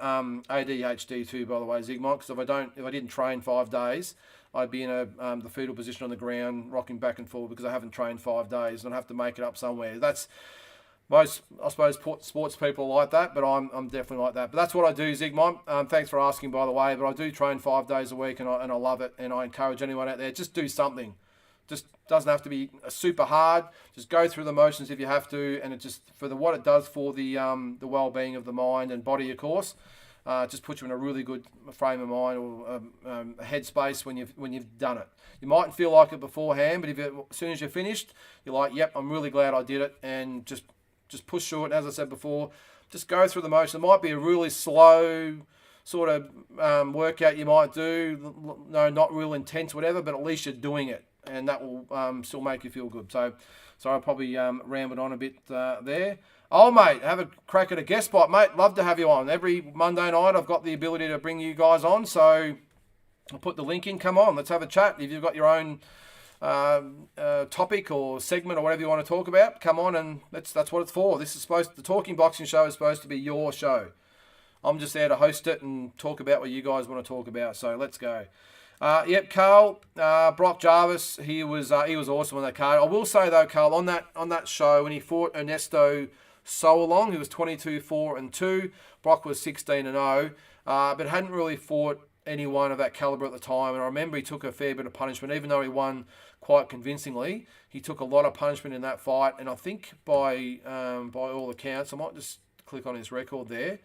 ADHD too, by the way, Zigmont, because if I didn't train 5 days, I'd be in the fetal position on the ground, rocking back and forth because I haven't trained 5 days, and I have to make it up somewhere. That's most, I suppose, sports people are like that, but I'm definitely like that. But that's what I do, Zigmont. Thanks for asking, by the way. But I do train 5 days a week, and I love it. And I encourage anyone out there, just do something. Just doesn't have to be super hard. Just go through the motions if you have to, and it just what it does for the well-being of the mind and body, of course. Just puts you in a really good frame of mind or a headspace when you've done it. You mightn't feel like it beforehand, but as soon as you're finished, you're like, yep, I'm really glad I did it, and just push through it. And as I said before, just go through the motion. It might be a really slow sort of workout you might do, no, not real intense, whatever, but at least you're doing it, and that will still make you feel good. So I probably rambled on a bit there. Oh, mate, have a crack at a guest spot, mate. Love to have you on. Every Monday night I've got the ability to bring you guys on, so I'll put the link in. Come on, let's have a chat. If you've got your own topic or segment or whatever you want to talk about, come on, and that's what it's for. The Talking Boxing Show is supposed to be your show. I'm just there to host it and talk about what you guys want to talk about. So let's go. Yep, Carl, Brock Jarvis, he was awesome on that card. I will say though, Carl, on that show when he fought Ernesto Sololong, he was 22-4-2. Brock was 16-0, but hadn't really fought anyone of that caliber at the time. And I remember he took a fair bit of punishment, even though he won quite convincingly. He took a lot of punishment in that fight, and I think by all accounts, I might just click on his record there.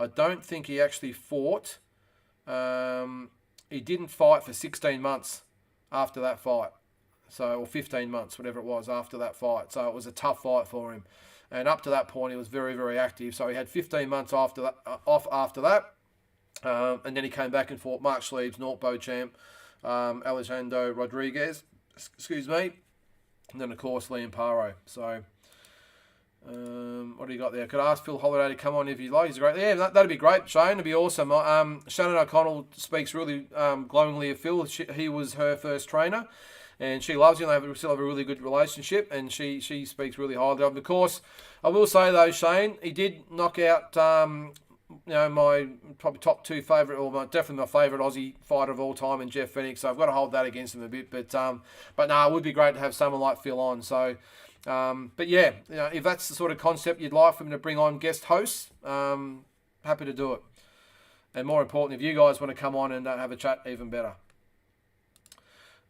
I don't think he actually fought. He didn't fight for 16 months after that fight. Or 15 months, whatever it was, after that fight. So it was a tough fight for him. And up to that point, he was very, very active. So he had 15 months off after that. And then he came back and fought Mark Schliebs, Nort Beauchamp, Alejandro Rodriguez, excuse me. And then, of course, Liam Paro. So, what do you got there? Could I ask Phil Holiday to come on if you'd like? He's great. Yeah, that'd be great, Shane. It'd be awesome. Shannon O'Connell speaks really glowingly of Phil. He was her first trainer, and she loves him. They still have a really good relationship, and she speaks really highly of him. Of course, I will say, though, Shane, he did knock out my probably top two favourite, or definitely my favourite Aussie fighter of all time, in Jeff Fenech. So I've got to hold that against him a bit. But no, it would be great to have someone like Phil on. So. But yeah, if that's the sort of concept you'd like for him to bring on guest hosts, happy to do it. And more important, if you guys want to come on and have a chat, even better.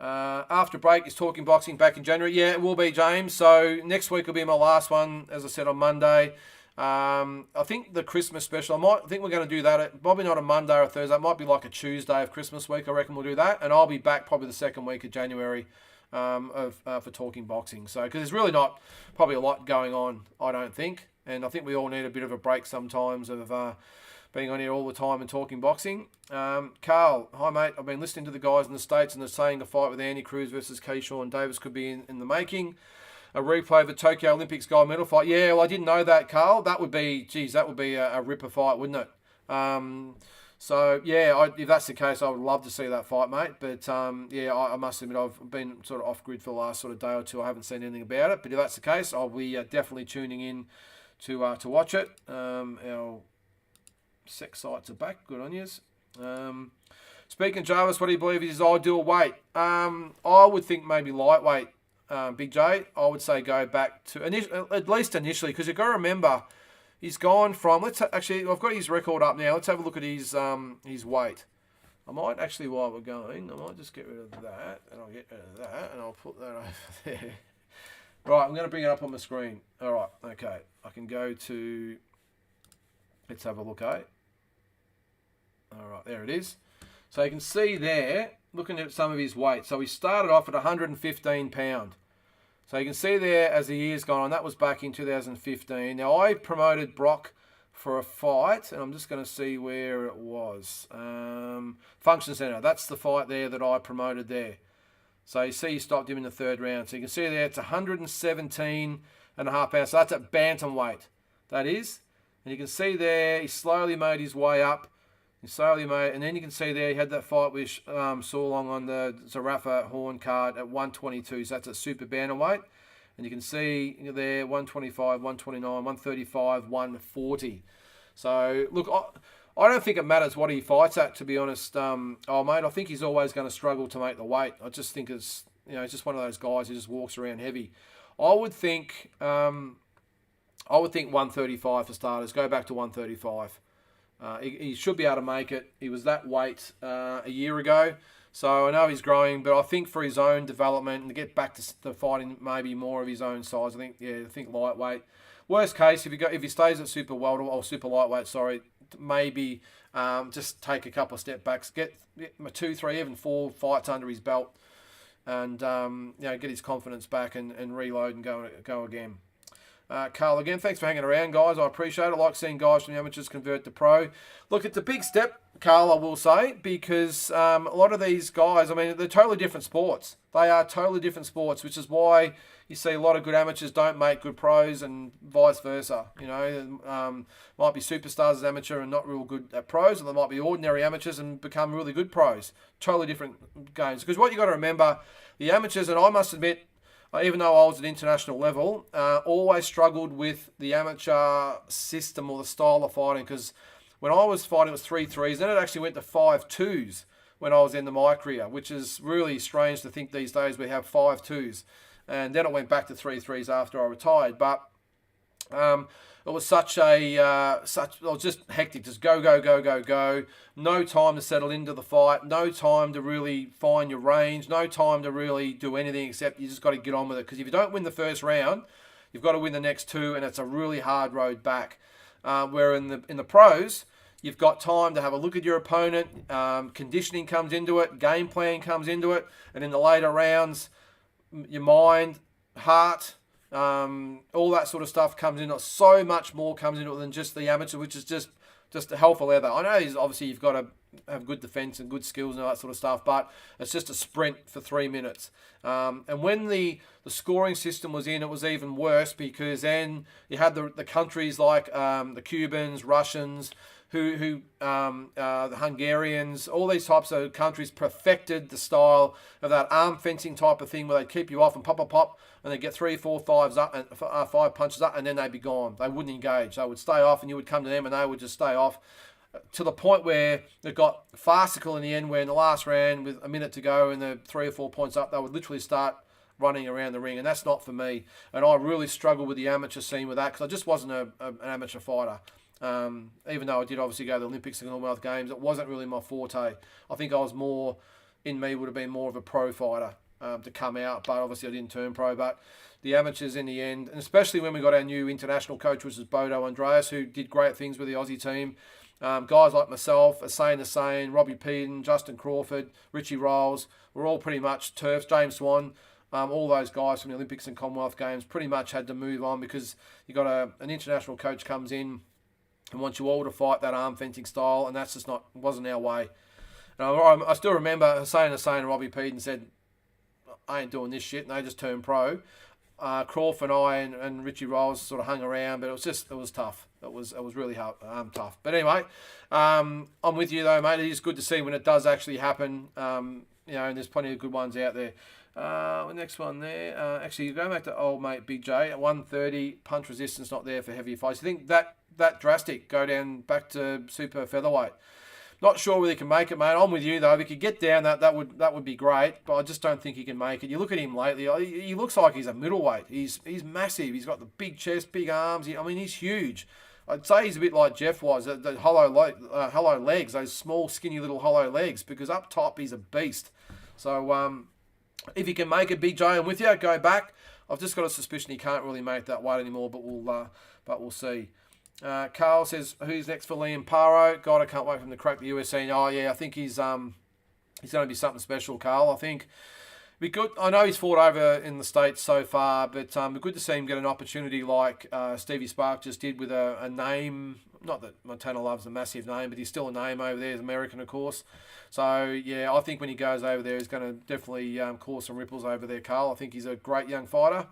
After break is Talking Boxing back in January. Yeah, it will be, James. So next week will be my last one, as I said, on Monday. I think the Christmas special, I think we're going to do that. Probably not a Monday or a Thursday. It might be like a Tuesday of Christmas week. I reckon we'll do that. And I'll be back probably the second week of January. For Talking Boxing. So, because there's really not probably a lot going on, I don't think. And I think we all need a bit of a break sometimes of being on here all the time and talking boxing. Carl, hi mate. I've been listening to the guys in the States and they're saying a fight with Andy Cruz versus Keyshawn Davis could be in the making. A replay of the Tokyo Olympics gold medal fight. Yeah, well, I didn't know that, Carl. That would be a ripper fight, wouldn't it? So, yeah, if that's the case, I would love to see that fight, mate. But, yeah, I must admit I've been sort of off-grid for the last sort of day or two. I haven't seen anything about it. But if that's the case, I'll be definitely tuning in to watch it. Our sex sites are back. Good on yous. Speaking of Jarvis, what do you believe is his ideal weight? I would think maybe lightweight, Big J. I would say go back to, at least initially, because you've got to remember, he's gone from, I've got his record up now. Let's have a look at his weight. I might actually, while we're going, I might just get rid of that, and I'll get rid of that, and I'll put that over there. Right, I'm going to bring it up on the screen. All right, okay. I can go to, let's have a look, eh? All right, there it is. So you can see there, looking at some of his weight. So he started off at 115 pound. So you can see there as the year's gone on, that was back in 2015. Now I promoted Brock for a fight, and I'm just going to see where it was. Function Centre, that's the fight there that I promoted there. So you see he stopped him in the third round. So you can see there it's 117 and a half pounds. So that's at bantamweight, that is. And you can see there he slowly made his way up. And then you can see there he had that fight with Solong on the Zarafa Horn card at 122. So that's a super bantamweight. And you can see there 125, 129, 135, 140. So look, I don't think it matters what he fights at, to be honest. Mate, I think he's always going to struggle to make the weight. I just think it's he's just one of those guys who just walks around heavy. I would think 135 for starters. Go back to 135. He should be able to make it. He was that weight a year ago. So I know he's growing, but I think for his own development and to get back to fighting maybe more of his own size, I think lightweight. Worst case, if he stays at super welter or super lightweight, maybe just take a couple of step backs, get 2, 3, even 4 fights under his belt, and get his confidence back and reload and go again. Carl, again, thanks for hanging around, guys. I appreciate it. I like seeing guys from the amateurs convert to pro. Look, it's a big step, Carl, I will say, because a lot of these guys, I mean, they're totally different sports. They are totally different sports, which is why you see a lot of good amateurs don't make good pros and vice versa. Might be superstars as amateur and not real good at pros, and they might be ordinary amateurs and become really good pros. Totally different games. Because what you got to remember, the amateurs, and I must admit, even though I was at international level, always struggled with the amateur system or the style of fighting, because when I was fighting, it was 3-3s. Then it actually went to 5-2s when I was in my career, which is really strange to think these days we have 5-2s. And then it went back to 3-3s after I retired. But it was it was just hectic. Just go, go, go, go, go. No time to settle into the fight. No time to really find your range. No time to really do anything except you just got to get on with it. Because if you don't win the first round, you've got to win the next two, and it's a really hard road back. Where in the pros, you've got time to have a look at your opponent. Conditioning comes into it. Game plan comes into it. And in the later rounds, your mind, heart, all that sort of stuff comes in. So much more comes into it than just the amateur, which is just a hell for leather. I know obviously you've got to have good defence and good skills and all that sort of stuff, but it's just a sprint for 3 minutes. And when the scoring system was in, it was even worse, because then you had the countries like the Cubans, Russians, the Hungarians, all these types of countries perfected the style of that arm fencing type of thing, where they'd keep you off and pop, and they'd get 3, 4, 5s up, and 5 punches up, and then they'd be gone. They wouldn't engage. They would stay off, and you would come to them, and they would just stay off, to the point where it got farcical in the end, where in the last round, with a minute to go and the 3 or 4 points up, they would literally start running around the ring, and that's not for me. And I really struggled with the amateur scene with that, because I just wasn't an amateur fighter. Even though I did obviously go to the Olympics and Commonwealth Games, it wasn't really my forte. I think I was more, in me, would have been more of a pro fighter to come out, but obviously I didn't turn pro. But the amateurs in the end, and especially when we got our new international coach, which is Bodo Andreas, who did great things with the Aussie team. Guys like myself, Hussein, Robbie Peden, Justin Crawford, Richie Rolls, we're all pretty much turfs. James Swan, all those guys from the Olympics and Commonwealth Games pretty much had to move on, because you got an international coach comes in and wants you all to fight that arm fencing style, and that's just wasn't our way. And I still remember Hussein and Robbie Peden said, I ain't doing this shit, and they just turned pro. Crawford and I and Richie Rolls sort of hung around, but it was tough. It was really hard, tough. But anyway, I'm with you though, mate. It is good to see when it does actually happen. And there's plenty of good ones out there. The next one there, actually going back to old mate Big J at 130, punch resistance not there for heavy fights. You think that drastic, go down back to super featherweight? Not sure whether he can make it, mate. I'm with you though. If he could get down, that would be great. But I just don't think he can make it. You look at him lately; he looks like he's a middleweight. He's massive. He's got the big chest, big arms. He's huge. I'd say he's a bit like Jeff was, the hollow legs, those small, skinny little hollow legs. Because up top, he's a beast. So if he can make it, Big J, I'm with you. Go back. I've just got a suspicion he can't really make that weight anymore. But we'll see. Carl says, who's next for Liam Paro? God, I can't wait for him to crack the UFC. Oh yeah, I think he's going to be something special, Carl. I think be good. I know he's fought over in the States so far, but be good to see him get an opportunity like Stevie Spark just did, with a name. Not that Montana Love's a massive name, but he's still a name over there. He's American, of course. So yeah, I think when he goes over there, he's going to definitely cause some ripples over there, Carl. I think he's a great young fighter,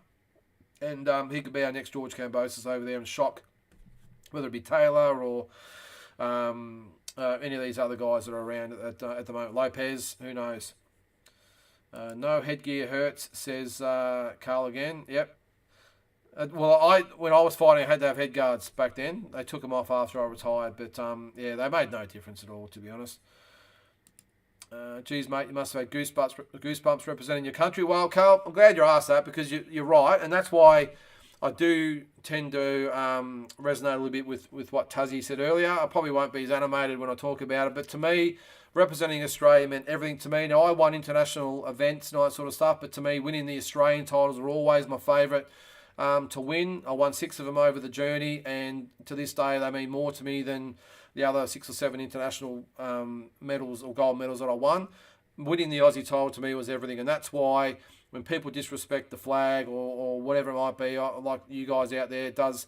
and he could be our next George Kambosos over there and shock, whether it be Taylor or any of these other guys that are around at the moment. Lopez, who knows? No headgear hurts, says Carl again. Yep. When I was fighting, I had to have head guards back then. They took them off after I retired, but they made no difference at all, to be honest. Geez, mate, you must have had goosebumps representing your country. Well, Carl, I'm glad you asked that, because you're right, and that's why I do tend to resonate a little bit with what Tazzy said earlier. I probably won't be as animated when I talk about it, but to me, representing Australia meant everything to me. Now, I won international events and all that sort of stuff, but to me, winning the Australian titles were always my favourite to win. I won 6 of them over the journey, and to this day, they mean more to me than the other 6 or 7 international medals or gold medals that I won. Winning the Aussie title to me was everything, and that's why when people disrespect the flag or whatever it might be, like you guys out there, it does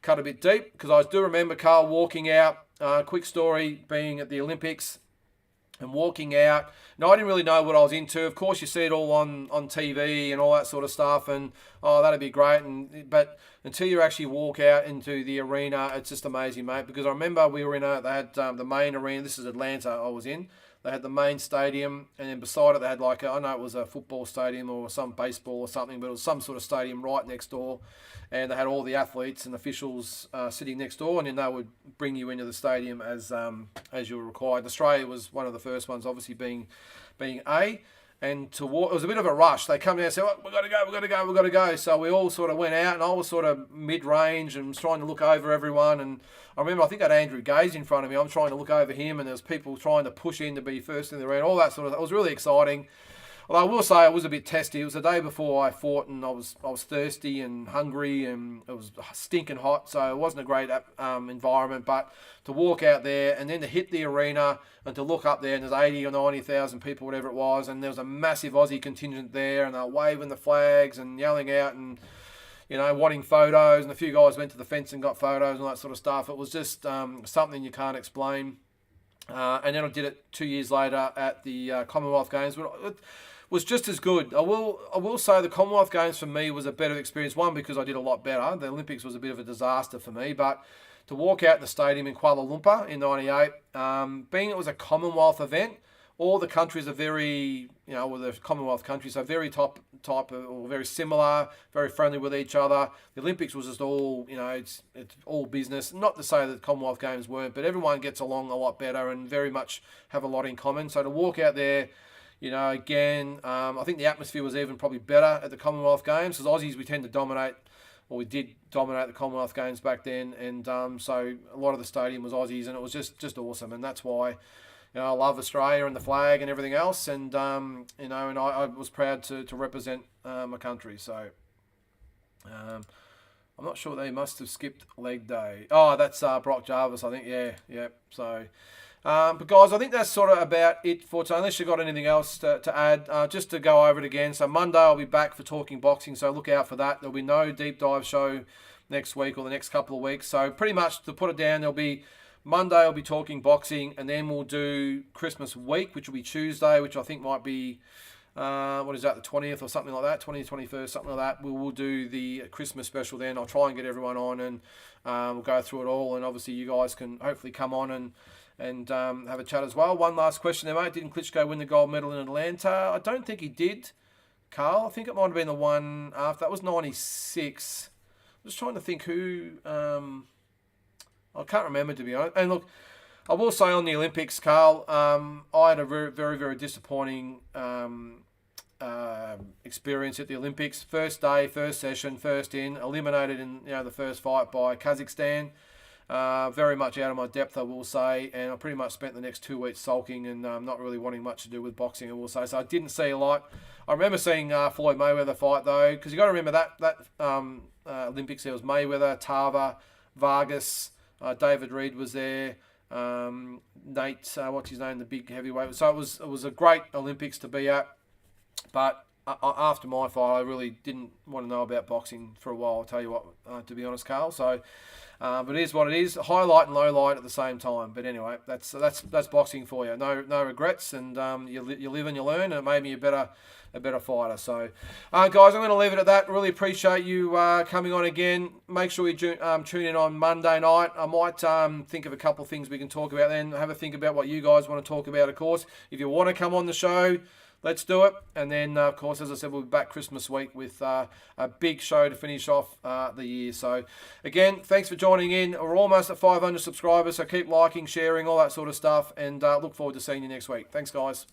cut a bit deep. Because I do remember Carl walking out, quick story, being at the Olympics and walking out. Now, I didn't really know what I was into. Of course, you see it all on TV and all that sort of stuff, and oh, that'd be great. But until you actually walk out into the arena, it's just amazing, mate. Because I remember we were they had the main arena. This is Atlanta I was in. They had the main stadium, and then beside it they had I know it was a football stadium or some baseball or something, but it was some sort of stadium right next door. And they had all the athletes and officials sitting next door, and then they would bring you into the stadium as you were required. Australia was one of the first ones, obviously being A. And to walk, it was a bit of a rush. They come down and said, "Oh, we've got to go." So we all sort of went out, and I was sort of mid-range and was trying to look over everyone. And I remember, I think I had Andrew Gaze in front of me. I'm trying to look over him, and there's people trying to push in to be first in the round, all that sort of stuff. It was really exciting. Although I will say I was a bit testy. It was the day before I fought, and I was thirsty and hungry, and it was stinking hot, so it wasn't a great environment. But to walk out there and then to hit the arena and to look up there, and there's 80 or 90,000 people, whatever it was, and there was a massive Aussie contingent there, and they were waving the flags and yelling out and wanting photos, and a few guys went to the fence and got photos and all that sort of stuff. It was just something you can't explain. And then I did it 2 years later at the Commonwealth Games. It was just as good. I will say the Commonwealth Games for me was a better experience. One, because I did a lot better. The Olympics was a bit of a disaster for me. But to walk out in the stadium in Kuala Lumpur in '98, being it was a Commonwealth event, all the countries are very, well, the Commonwealth countries are very type or very similar, very friendly with each other. The Olympics was just all, it's all business. Not to say that the Commonwealth Games weren't, but everyone gets along a lot better and very much have a lot in common. So to walk out there, again, I think the atmosphere was even probably better at the Commonwealth Games, because Aussies, we tend to dominate, or we did dominate the Commonwealth Games back then, and so a lot of the stadium was Aussies, and it was just awesome, and that's why I love Australia and the flag and everything else, and and I was proud to represent my country. So I'm not sure, they must have skipped leg day. Oh, that's Brock Jarvis, I think. Yeah. So. But guys, I think that's sort of about it for today. Unless you've got anything else to add, just to go over it again. So Monday I'll be back for Talking Boxing, so look out for that. There'll be no deep dive show next week or the next couple of weeks. So pretty much, to put it down, there'll be Monday I'll be talking boxing, and then we'll do Christmas week, which will be Tuesday, which I think might be, the 20th or something like that, 20th, 21st, something like that. We'll do the Christmas special then. I'll try and get everyone on, and we'll go through it all, and obviously you guys can hopefully come on and have a chat as well. One last question there, mate. Didn't Klitschko win the gold medal in Atlanta? I don't think he did, Carl. I think it might have been the one after. That was 96. I'm just trying to think who... I can't remember, to be honest. And look, I will say on the Olympics, Carl, I had a very, very, very disappointing experience at the Olympics. First day, first session, first in, eliminated in the first fight by Kazakhstan. Very much out of my depth, I will say, and I pretty much spent the next 2 weeks sulking and not really wanting much to do with boxing, I will say. So I didn't see a lot. I remember seeing Floyd Mayweather fight, though, because you got to remember that Olympics, there was Mayweather, Tarver, Vargas, David Reed was there, Nate, what's his name, the big heavyweight. So it was a great Olympics to be at, but after my fight, I really didn't want to know about boxing for a while, I'll tell you what, to be honest, Carl. So, but it is what it is, highlight and low light at the same time. But anyway, that's boxing for you. No regrets, and you live and you learn, and it made me a better fighter. So, guys, I'm going to leave it at that. Really appreciate you coming on again. Make sure you tune in on Monday night. I might think of a couple of things we can talk about then. Have a think about what you guys want to talk about, of course. If you want to come on the show, let's do it. And then, of course, as I said, we'll be back Christmas week with a big show to finish off the year. So, again, thanks for joining in. We're almost at 500 subscribers, so keep liking, sharing, all that sort of stuff. And look forward to seeing you next week. Thanks, guys.